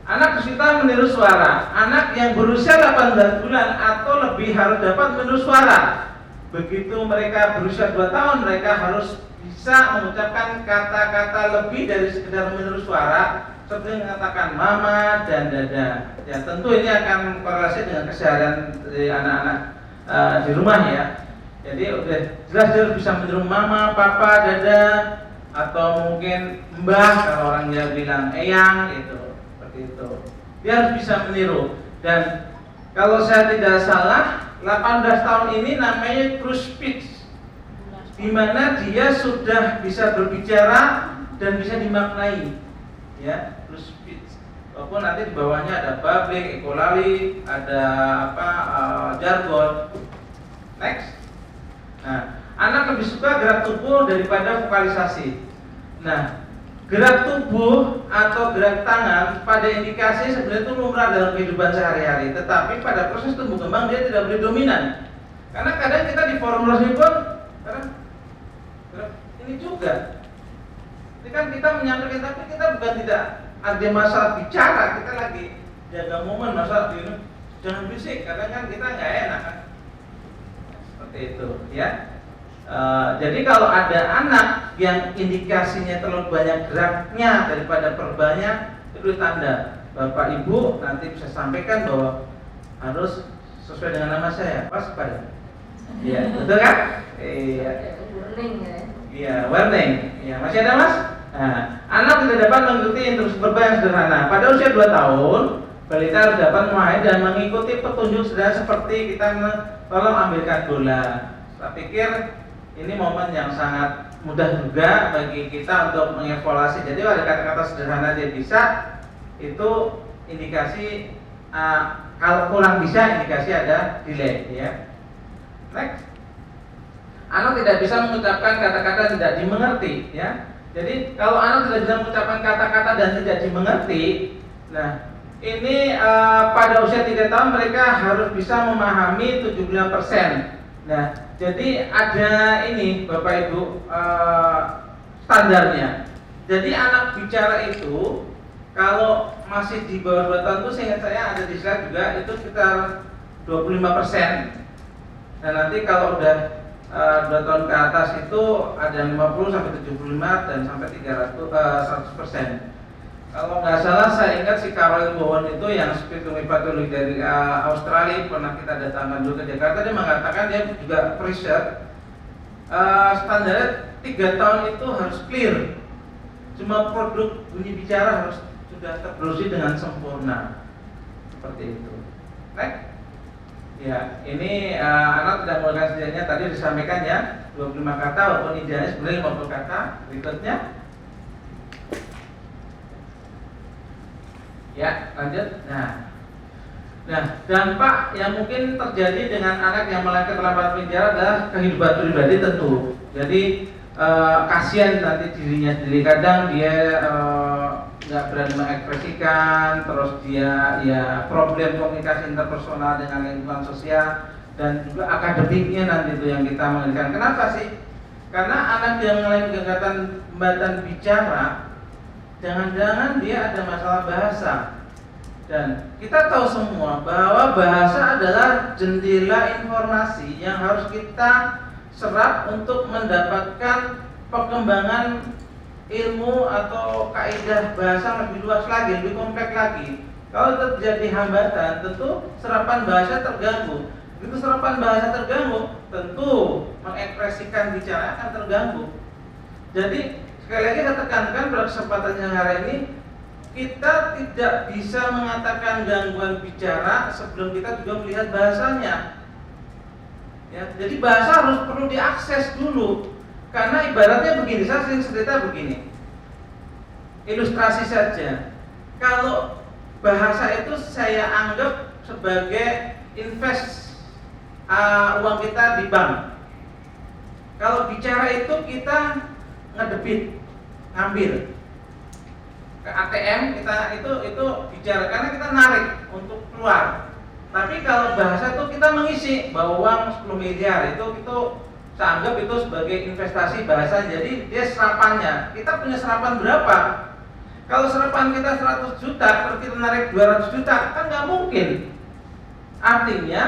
S3: anak kesulitan meniru suara. Anak yang berusia 18 bulan atau lebih harus dapat meniru suara. Begitu mereka berusia 2 tahun, mereka harus bisa mengucapkan kata-kata lebih dari sekedar meniru suara, seperti mengatakan mama dan dada. Ya, tentu ini akan korelasi dengan keseharian dari anak-anak di rumah ya. Jadi udah jelas bisa meniru mama, papa, dada, atau mungkin mbah kalau orang Jawa bilang eyang gitu, seperti itu. Dia harus bisa meniru. Dan kalau saya tidak salah, 18 tahun ini namanya true speech, di mana dia sudah bisa berbicara dan bisa dimaknai, ya, true speech. Walaupun nanti di bawahnya ada babling, ekolali, ada jargon. Next. Nah, anak lebih suka gerak tubuh daripada vokalisasi. Nah, gerak tubuh atau gerak tangan pada indikasi sebenarnya itu lumrah dalam kehidupan sehari-hari, tetapi pada proses tumbuh kembang dia tidak boleh dominan. Karena kadang kita di forum pun ini juga. Ini kan kita menyampaikan, tapi kita bukan tidak ada masalah bicara, kita lagi jaga momen masalah ini. Jangan bisik, kadang kan kita nggak enak kan. Seperti itu, ya. Jadi kalau ada anak yang indikasinya terlalu banyak geraknya daripada verbalnya, itu tanda Bapak Ibu nanti bisa sampaikan bahwa harus sesuai dengan nama saya, waspada. Iya, betul kan? Iya.
S6: Warning ya.
S3: Iya, warning. Iya, masih ada Mas? Nah, anak tidak dapat mengikuti instruksi verbal yang sederhana. Pada usia 2 tahun, balita harus dapat memahami dan mengikuti petunjuk sederhana seperti kita tolong ambilkan bola. Saya pikir ini momen yang sangat mudah juga bagi kita untuk mengevaluasi. Jadi ada kata-kata sederhana dia bisa, itu indikasi kalau kurang bisa indikasi ada delay ya. Next. Anak tidak bisa mengucapkan kata-kata tidak dimengerti ya. Jadi kalau anak tidak bisa mengucapkan kata-kata dan tidak dimengerti, nah ini pada usia 3 tahun mereka harus bisa memahami 75%. Nah, jadi ada ini Bapak Ibu standarnya. Jadi anak bicara itu kalau masih di bawah 2 tahun itu seingat saya ada di slide juga itu sekitar 25%. Dan nanti kalau udah 2 tahun ke atas itu ada 50 sampai 75 dan sampai 100%. Kalau nggak salah saya ingat si Carol Bowen itu yang speech patologi dari Australia pernah kita datangkan dulu ke Jakarta, dia mengatakan dia juga riset standarnya 3 tahun itu harus clear, semua produk bunyi bicara harus sudah terproduksi dengan sempurna seperti itu. Next. Ya, ini anak tidak menggunakan setidaknya tadi disampaikan ya 25 kata walaupun idealnya sebenarnya 50 kata. Berikutnya. Ya, lanjut. Nah, dampak yang mungkin terjadi dengan anak yang mulai keterlambatan bicara adalah kehidupan pribadi tentu. Jadi kasihan nanti dirinya sendiri, kadang dia nggak berani mengekspresikan, terus dia ya problem komunikasi interpersonal dengan lingkungan sosial dan juga akademiknya nanti itu yang kita mengerjakan. Kenapa sih? Karena anak yang mengalami hambatan bicara, jangan-jangan dia ada masalah bahasa. Dan kita tahu semua bahwa bahasa adalah jendela informasi yang harus kita serap untuk mendapatkan perkembangan ilmu atau kaidah bahasa lebih luas lagi, lebih kompleks lagi. Kalau terjadi hambatan, tentu serapan bahasa terganggu. Begitu serapan bahasa terganggu, tentu mengekspresikan bicara akan terganggu. Jadi sekali lagi saya tekankan pada kesempatan yang hari ini, kita tidak bisa mengatakan gangguan bicara sebelum kita juga melihat bahasanya. Ya, jadi bahasa harus perlu diakses dulu. Karena ibaratnya begini, saya sering cerita begini. Ilustrasi saja. Kalau bahasa itu saya anggap sebagai uang kita di bank. Kalau bicara itu kita ngedebit, ngambil. Ke ATM kita itu bicara karena kita narik untuk keluar. Tapi kalau bahasa itu kita mengisi bahwa uang 10 miliar itu saya anggap itu sebagai investasi bahasa. Jadi dia serapannya. Kita punya serapan berapa? Kalau serapan kita 100 juta, kalau kita narik 200 juta, kan nggak mungkin. Artinya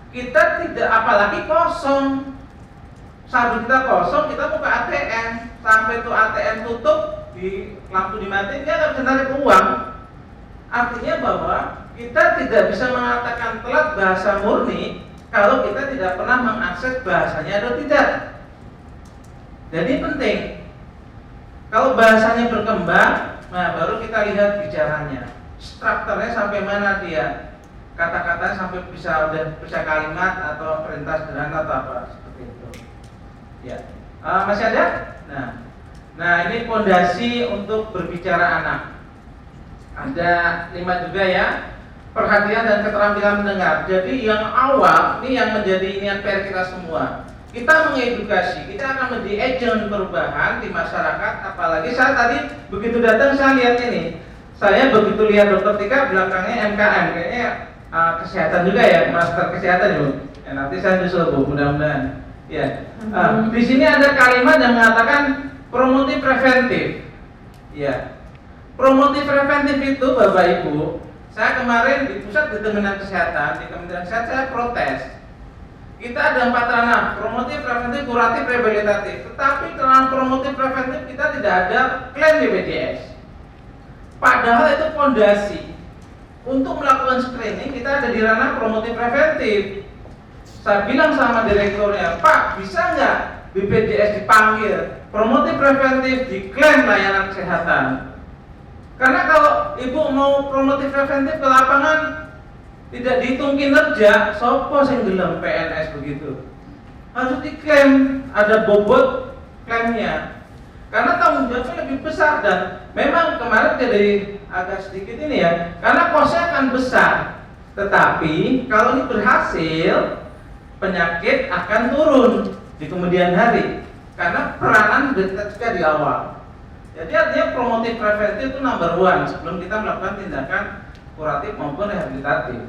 S3: kita tidak, apalagi kosong. Saldo kita kosong, kita mau ke ATM, sampai itu ATM tutup, di lampu dimatiin, dia nggak bisa narik uang. Artinya bahwa kita tidak bisa mengatakan telat bahasa murni kalau kita tidak pernah mengakses bahasanya atau tidak. Jadi penting, kalau bahasanya berkembang, nah baru kita lihat bicaranya, strukturnya sampai mana dia, kata-katanya sampai bisa kalimat atau perintah sederhana atau apa seperti itu. Ya, masih ada? Nah ini fondasi untuk berbicara anak. Ada 5 juga ya. Perhatian dan keterampilan mendengar. Jadi yang awal ini yang menjadi niat PR kita semua. Kita mengedukasi, kita akan menjadi agent perubahan di masyarakat. Apalagi saya tadi begitu datang saya lihat ini. Saya begitu lihat Dokter Tika belakangnya MKM, kayaknya kesehatan juga ya, master kesehatan Bu. Ya, nanti saya nyusul Bu, mudah-mudahan. Ya. Di sini ada kalimat yang mengatakan promotif preventif. Ya. Promotif preventif itu Bapak Ibu, saya kemarin di pusat determinan kesehatan, di Kementerian Kesehatan saya protes. Kita ada 4 ranah, promotif, preventif, kuratif, rehabilitatif. Tetapi dalam promotif preventif kita tidak ada klaim BPJS. Padahal itu fondasi. Untuk melakukan screening kita ada di ranah promotif preventif. Saya bilang sama direkturnya, Pak, bisa nggak BPJS dipanggil promotif preventif diklaim layanan kesehatan? Karena kalau ibu mau promotif preventif ke lapangan tidak dihitung kinerja, sopo sing gelem PNS begitu. Harus diklaim, ada bobot klaimnya. Karena tanggung jawabnya lebih besar dan memang kemarin jadi agak sedikit ini ya, karena kosnya akan besar. Tetapi kalau ini berhasil, penyakit akan turun di kemudian hari karena peranan deteksi di awal. Jadi artinya promotif preventif itu number 1 sebelum kita melakukan tindakan kuratif maupun rehabilitatif.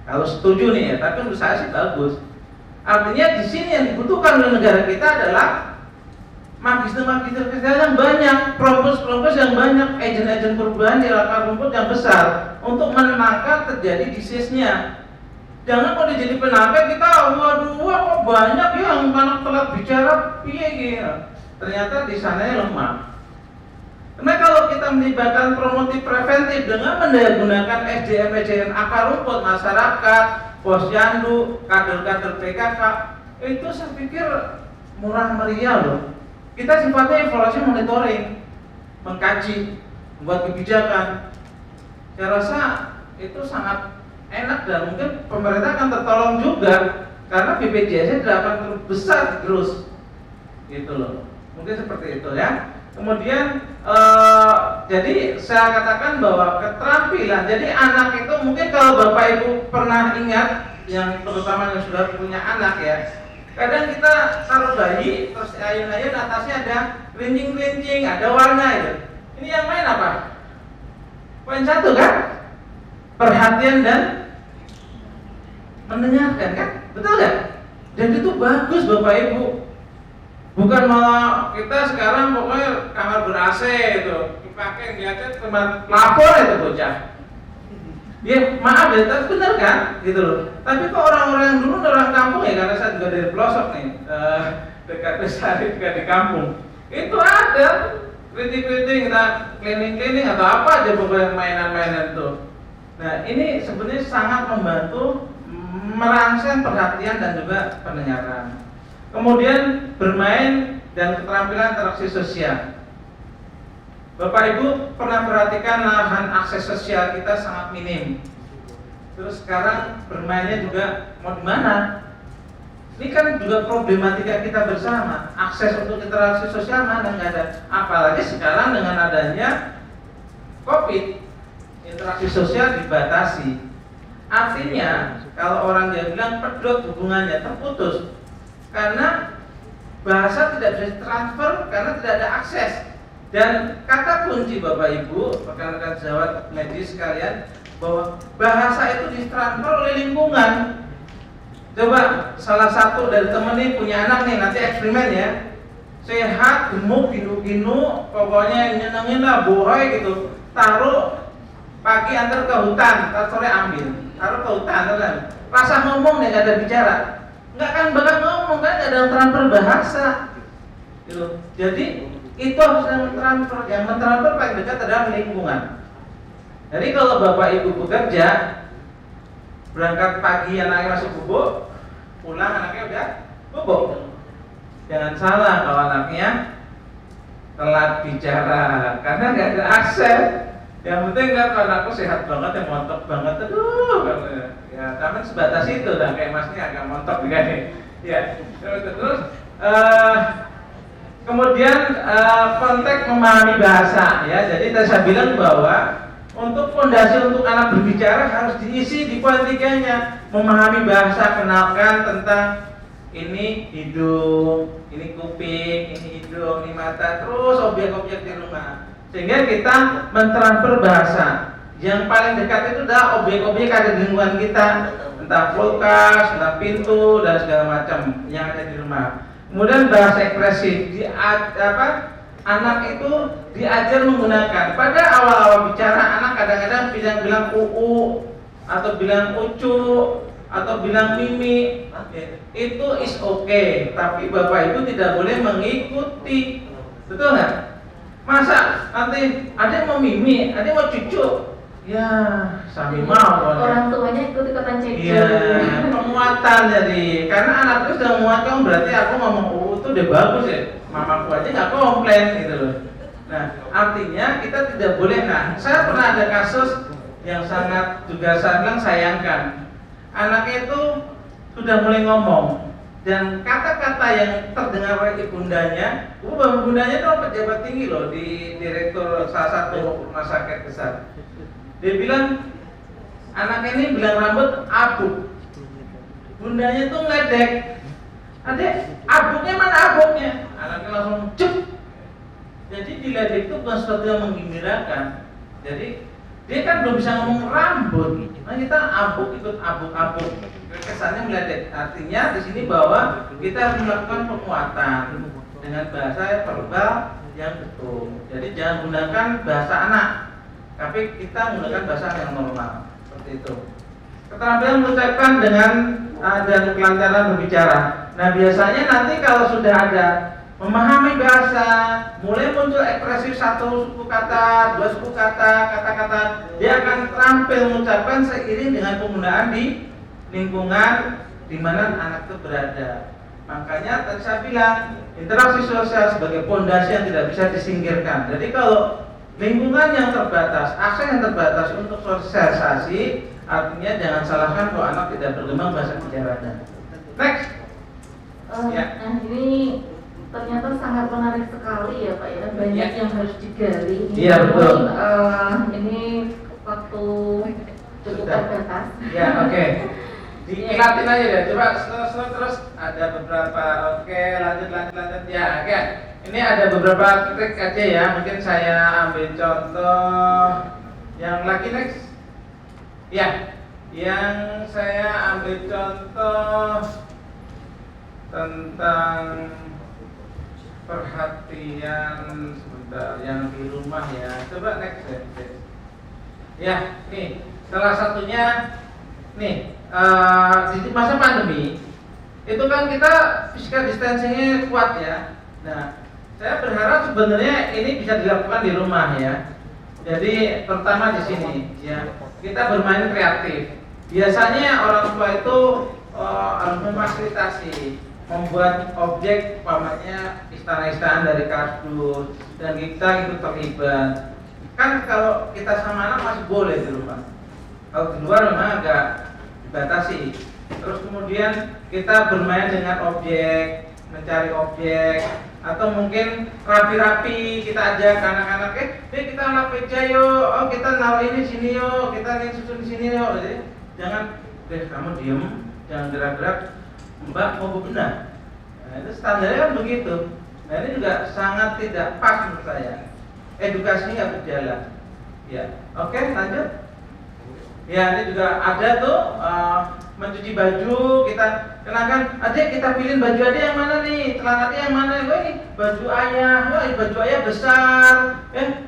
S3: Kalau setuju nih ya, tapi menurut saya sih bagus. Artinya di sini yang dibutuhkan oleh negara kita adalah magister-magister kesehatan banyak, prompes yang banyak, agen-agen perubahan di akar rumput yang besar untuk menangkal terjadi disease-nya. Jangan kalau dia jadi penangkal kita, waduh kok banyak yang anak telat bicara, piye gitu. Ternyata di sananya lemah. Karena kalau kita melibatkan promotif preventif dengan menggunakan SDM akar rumput masyarakat, posyandu, kader-kader PKK, itu saya pikir murah meriah loh. Kita sifatnya evaluasi monitoring, mengkaji, membuat kebijakan. Saya rasa itu sangat enak dan mungkin pemerintah akan tertolong juga karena BPJS tidak akan terus besar terus, gitu loh. Mungkin seperti itu ya. Kemudian jadi saya katakan bahwa keterampilan. Jadi anak itu mungkin kalau Bapak Ibu pernah ingat, yang terutama yang sudah punya anak ya, Kadang kita taruh bayi, terus ayun-ayun atasnya ada kerincing-kerincing, ada warna itu. Ini yang main apa? Poin 1 kan? Perhatian dan mendengarkan kan? Betul kan? Dan itu bagus Bapak Ibu. Bukan malah kita sekarang pokoknya kamar ber-AC itu dipakai ngeliatnya teman lapor itu bocah. Ya maaf ya, tapi benar kan, gitu loh. Tapi kok orang-orang yang dulu orang kampung ya, karena saya juga dari pelosok nih, dekat Besari juga di kampung. Itu ada kritik-kritik, kita cleaning-cleaning atau apa aja pokoknya mainan-mainan itu. Nah ini sebenarnya sangat membantu merangsang perhatian dan juga pendengaran. Kemudian bermain dan keterampilan interaksi sosial. Bapak Ibu pernah perhatikan lahan akses sosial kita sangat minim. Terus sekarang bermainnya juga mau di mana? Ini kan juga problematika kita bersama. Akses untuk interaksi sosial mana nggak ada. Apalagi sekarang dengan adanya COVID, interaksi sosial dibatasi. Artinya kalau orang dia bilang pedot hubungannya terputus karena bahasa tidak bisa transfer karena tidak ada akses. Dan kata kunci Bapak Ibu, rekan-rekan sejawat medis sekalian, bahwa bahasa itu ditransfer oleh lingkungan. Coba salah satu dari temen nih punya anak nih, nanti eksperimen ya. Sehat, gemuk, ginu-ginu, pokoknya nyenengin lah, bohoi gitu. Taruh pagi antar ke hutan, ntar sore ambil. Taruh ke hutan, kan. Rasa ngomong nih, gak ada bicara. Nggak kan bakal ngomong kan, gak ada transfer bahasa. Gitu. Jadi itu harus yang mentransfer paling dekat adalah lingkungan. Jadi kalau Bapak Ibu bekerja, berangkat pagi anaknya masih bubuk, pulang anaknya udah bubuk. Jangan salah kalau anaknya telat bicara karena nggak ada akses. Yang penting kan anakku sehat banget, yang montok banget, aduh, ya tapi sebatas itu, dan kayak masnya agak montok juga nih. Ya, terus. Kemudian konteks memahami bahasa ya. Jadi tadi saya bilang bahwa untuk fondasi untuk anak berbicara harus diisi di poin 3-nya. Memahami bahasa, kenalkan tentang ini hidung, ini kuping, ini hidung, ini mata, terus objek-objek di rumah. Sehingga kita mentransfer bahasa. Yang paling dekat itu adalah objek-objek ada di lingkungan kita, entah kulkas, entah pintu dan segala macam yang ada di rumah. Kemudian bahasa ekspresif, anak itu diajar menggunakan. Pada awal-awal bicara anak kadang-kadang bilang uu atau bilang ucu atau bilang mimi, itu is okay. Tapi Bapak Ibu tidak boleh mengikuti, betul nggak? Masa nanti ada yang mau mimi, ada yang mau cucu, ya sami mau.
S6: Orang tuanya ikut-ikutan cek.
S3: Iya, penguatan jadi. Karena anak itu sudah menguatkan, berarti aku ngomong itu udah bagus ya. Mamaku aja nggak komplain gitu loh. Nah, artinya kita tidak boleh. Nah, saya pernah ada kasus yang sangat juga saya bilang sayangkan. Anaknya itu sudah mulai ngomong dan kata-kata yang terdengar oleh ibundanya, ibundanya itu pejabat tinggi loh di direktur salah satu rumah sakit besar. Dia bilang anak ini bilang rambut abu, bundanya tuh ngeledek. Adek, abuknya mana abuknya? Anaknya langsung cep. Jadi diledek itu bukan sesuatu yang menggembirakan. Jadi dia kan belum bisa ngomong rambut. Nah kita abuk ikut abuk-abuk. Kesannya meledek. Artinya di sini bahwa kita harus melakukan penguatan dengan bahasa verbal yang betul. Jadi jangan gunakan bahasa anak, tapi kita menggunakan bahasa yang normal seperti itu. Keterampilan mengucapkan dan kelancaran berbicara. Nah biasanya nanti kalau sudah ada memahami bahasa, mulai muncul ekspresi satu suku kata, dua suku kata, kata-kata, dia akan terampil mengucapkan seiring dengan penggunaan di lingkungan di mana anak itu berada. Makanya tadi saya bilang interaksi sosial sebagai pondasi yang tidak bisa disingkirkan. Jadi kalau lingkungan yang terbatas, akses yang terbatas untuk sosialisasi, artinya jangan salahkan kalau anak tidak berkembang bahasa bicaranya. Next. Ya.
S6: Nah ini ternyata sangat menarik sekali ya Pak ya, banyak yang harus digali.
S3: Iya betul.
S6: Ini waktu cukup terbatas.
S3: Ya oke. dikilatin aja deh. Coba terus ada beberapa. Oke, lanjut ya. Oke. Ini ada beberapa trik aja ya. Mungkin saya ambil contoh yang lagi next. Ya. Yang saya ambil contoh tentang perhatian sebentar yang di rumah ya. Coba next ya. Ya, nih salah satunya nih di masa pandemi itu kan kita physical distancingnya kuat ya. Nah, saya berharap sebenarnya ini bisa dilakukan di rumah ya. Jadi pertama di sini ya kita bermain kreatif. Biasanya orang tua itu harus memfasilitasi, membuat objek umpamanya istana-istana dari kardus dan kita itu terlibat. Kan kalau kita sama anak masih boleh di rumah. Kalau di luar memang agak dibatasi. Terus kemudian kita bermain dengan objek, mencari objek, atau mungkin rapi-rapi kita ajak anak-anak, kita lapis aja yuk, oh kita naruh ini sini yuk, kita ini susun di sini yuk. Jadi, jangan, kamu diem, jangan gerak-gerak, Mbak mau bebenah. Nah, itu standarnya kan begitu. Nah ini juga sangat tidak pas menurut saya. Edukasinya nggak berjalan. Ya, oke, lanjut. Ya, ini juga ada tuh mencuci baju, kita kenakan, adik kita pilih baju adik yang mana nih, celana adik yang mana, baju ayah, baju ayah besar,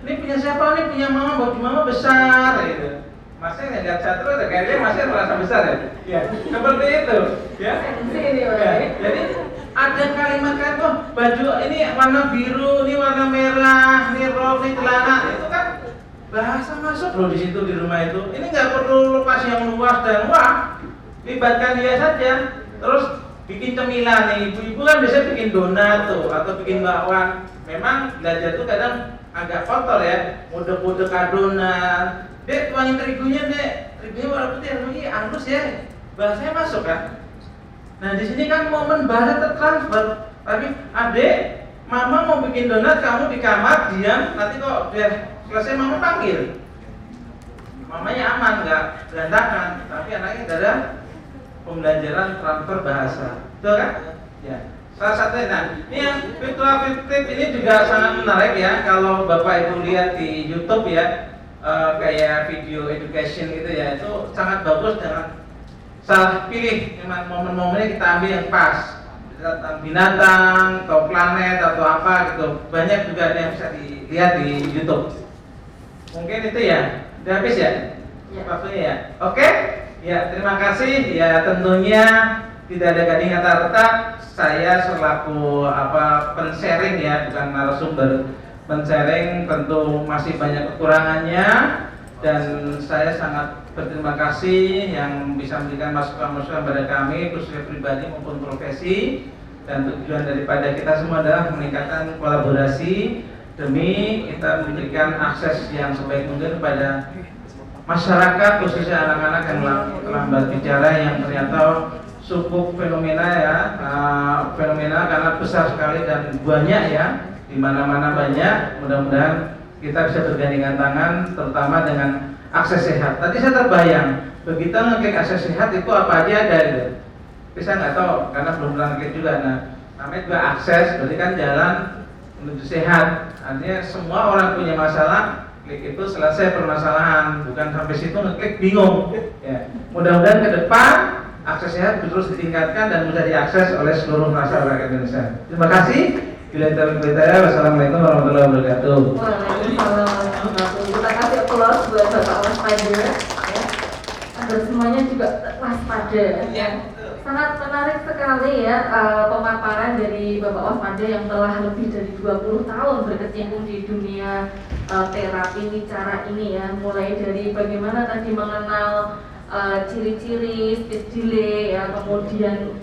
S3: ini punya siapa nih, punya mama, baju mama besar, gitu. Masnya lihat satu, kayaknya masnya merasa besar ya, ya seperti itu, ya. Jadi ada kalimat-kalimat, baju ini warna biru, ini warna merah, ini rok, ini celana, itu kan bahasa masuk loh di situ di rumah itu. Ini nggak perlu lokasi yang luas dan wah. Libatkan dia saja, terus bikin cemilan nih. Ibu-ibu kan biasanya bikin donat tuh atau bikin bakwan. Memang belajar tuh kadang agak kotor ya, mode-mode adonan. Dek, tuangin terigunya dek, terigunya warna putih, ini halus ya. Bahasanya masuk kan? Nah di sini kan momen bahasa tertransfer. Tapi adek, mama mau bikin donat, kamu di kamar diam. Nanti kok udah selesai mama panggil. Mamanya aman, nggak berantakan. Tapi anaknya nggak ada pembelajaran transfer bahasa, betul kan? Ya. Salah satunya, nah ini yang virtual tip ini juga sangat menarik ya. Kalau bapak ibu lihat di YouTube ya, kayak video education gitu ya, itu sangat bagus dengan salah pilih. Memang momen-momennya kita ambil yang pas, tentang binatang atau planet atau apa gitu. Banyak juga yang bisa dilihat di YouTube. Mungkin itu ya, udah habis ya? Waktunya ya. Oke? Ya, terima kasih. Ya, tentunya tidak ada gading kata retak. Saya selaku pen-sharing ya, bukan narasumber. Pen-sharing tentu masih banyak kekurangannya dan saya sangat berterima kasih yang bisa memberikan masukan-masukan pada kami, khususnya pribadi maupun profesi. Dan tujuan daripada kita semua adalah meningkatkan kolaborasi demi kita memberikan akses yang sebaik mungkin kepada masyarakat, khususnya anak-anak yang lambat bicara yang ternyata cukup fenomena ya, fenomena karena besar sekali dan banyak ya, di mana-mana banyak. Mudah-mudahan kita bisa bergandengan tangan, terutama dengan akses sehat. Tadi saya terbayang, begitu ngeklik akses sehat itu apa aja ada gitu. Tapi saya nggak tahu karena belum pernah ngeklik juga. Nah, namanya juga akses, berarti kan jalan menuju sehat. Artinya semua orang punya masalah. Klik itu selesai permasalahan, bukan sampai situ ngeklik bingung. Ya. Mudah-mudahan ke depan akses sehat terus ditingkatkan dan bisa diakses oleh seluruh masyarakat Indonesia. Terima kasih. Bila terima, wassalamualaikum warahmatullahi wabarakatuh.
S6: Waalaikumsalam warahmatullahi wabarakatuh. Kita kasih applause buat Bapak Waspada. Ya. Agar semuanya juga waspada. Ya. Sangat menarik sekali ya pemaparan dari Bapak Waspada yang telah lebih dari 20 tahun berkecimpung di dunia terapi wicara ini ya, mulai dari bagaimana tadi mengenal ciri-ciri speech delay ya, kemudian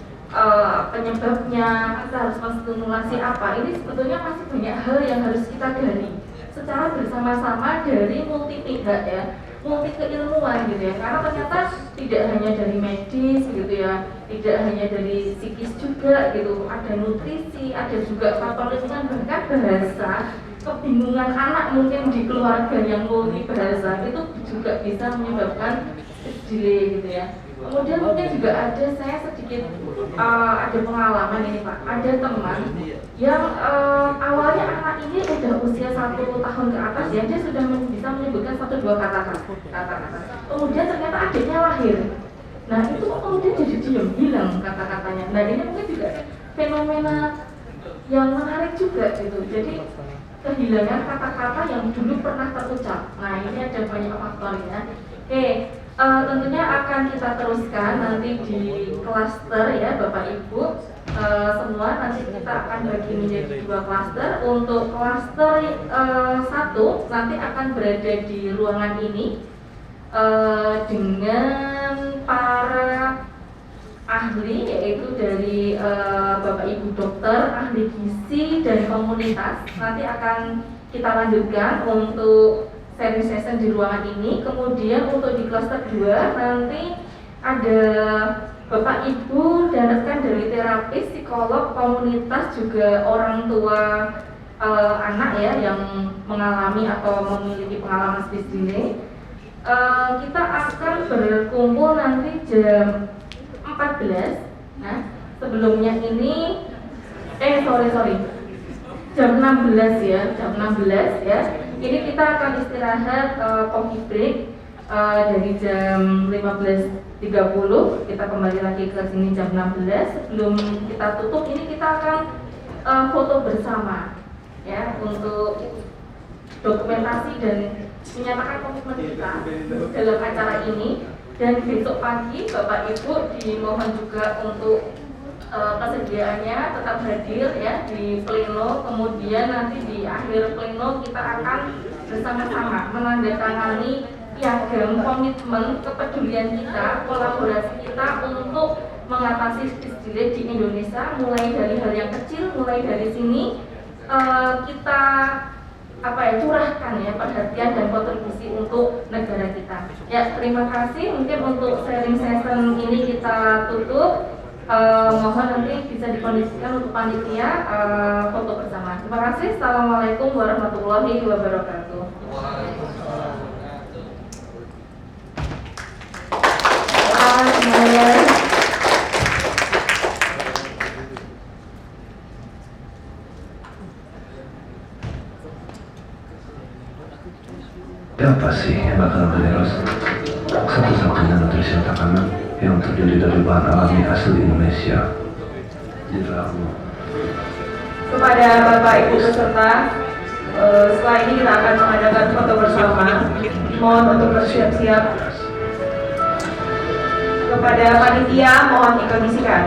S6: penyebabnya, kita harus menstimulasi apa. Ini sebetulnya masih banyak hal yang harus kita gali secara bersama-sama dari multi pihak ya, multi keilmuan gitu ya, karena ternyata tidak hanya dari medis gitu ya, tidak hanya dari psikis juga gitu, ada nutrisi, ada juga faktor lingkungan, bahkan bahasa. Kebingungan anak mungkin di keluarga yang multi bahasa itu juga juga bisa menyebabkan speech delay gitu ya. Kemudian mungkin juga ada saya sedikit ada pengalaman ini Pak, ada teman yang awalnya anak ini udah usia 1 tahun ke atas ya, dia sudah bisa menyebutkan 1-2 kata-kata. Kemudian ternyata adiknya lahir. Nah itu kemudian jadi diam, hilang kata-katanya. Nah ini mungkin juga fenomena yang menarik juga gitu. Jadi kehilangan kata-kata yang dulu pernah terucap. Nah ini ada banyak faktornya. Oke, tentunya akan kita teruskan nanti di klaster ya Bapak Ibu. Semua nanti kita akan bagi menjadi 2 klaster. Untuk klaster 1 nanti akan berada di ruangan ini dengan para ahli, yaitu dari Bapak Ibu dokter, ahli gizi dari komunitas. Nanti akan kita lanjutkan untuk sharing session di ruangan ini. Kemudian untuk di klaster 2 nanti ada Bapak Ibu dan rekan dari terapis, psikolog, komunitas, juga orang tua anak ya yang mengalami atau memiliki pengalaman speech delay. Kita akan berkumpul nanti jam 14. Nah, sebelumnya ini sorry. Jam 16 ya, jam 16 ya. Ini kita akan istirahat coffee break dari jam 15.30. Kita kembali lagi ke sini jam 16. Sebelum kita tutup ini kita akan foto bersama ya untuk dokumentasi dan menyatakan komitmen kita dalam acara ini. Dan besok pagi Bapak Ibu dimohon juga untuk kesediaannya tetap hadir ya di pleno. Kemudian nanti di akhir pleno kita akan bersama-sama menandatangani piagam komitmen kepedulian kita, kolaborasi kita untuk mengatasi speech delay di Indonesia, mulai dari hal yang kecil, mulai dari sini kita curahkan ya perhatian dan kontribusi untuk negara kita. Ya, terima kasih. Mungkin untuk sharing session ini kita tutup. Mohon nanti bisa dikondisikan untuk panitia foto bersama. Terima kasih. Assalamualaikum warahmatullahi wabarakatuh.
S2: Semuanya.
S7: Apa sih makanan Beneros? Satu-satunya nutrisi otak anak yang terdiri dari bahan alami asli Indonesia. Diramu.
S1: Kepada Bapak Ibu peserta, setelah ini kita akan mengadakan foto bersama. Mohon untuk bersiap-siap. Kepada panitia mohon dikondisikan.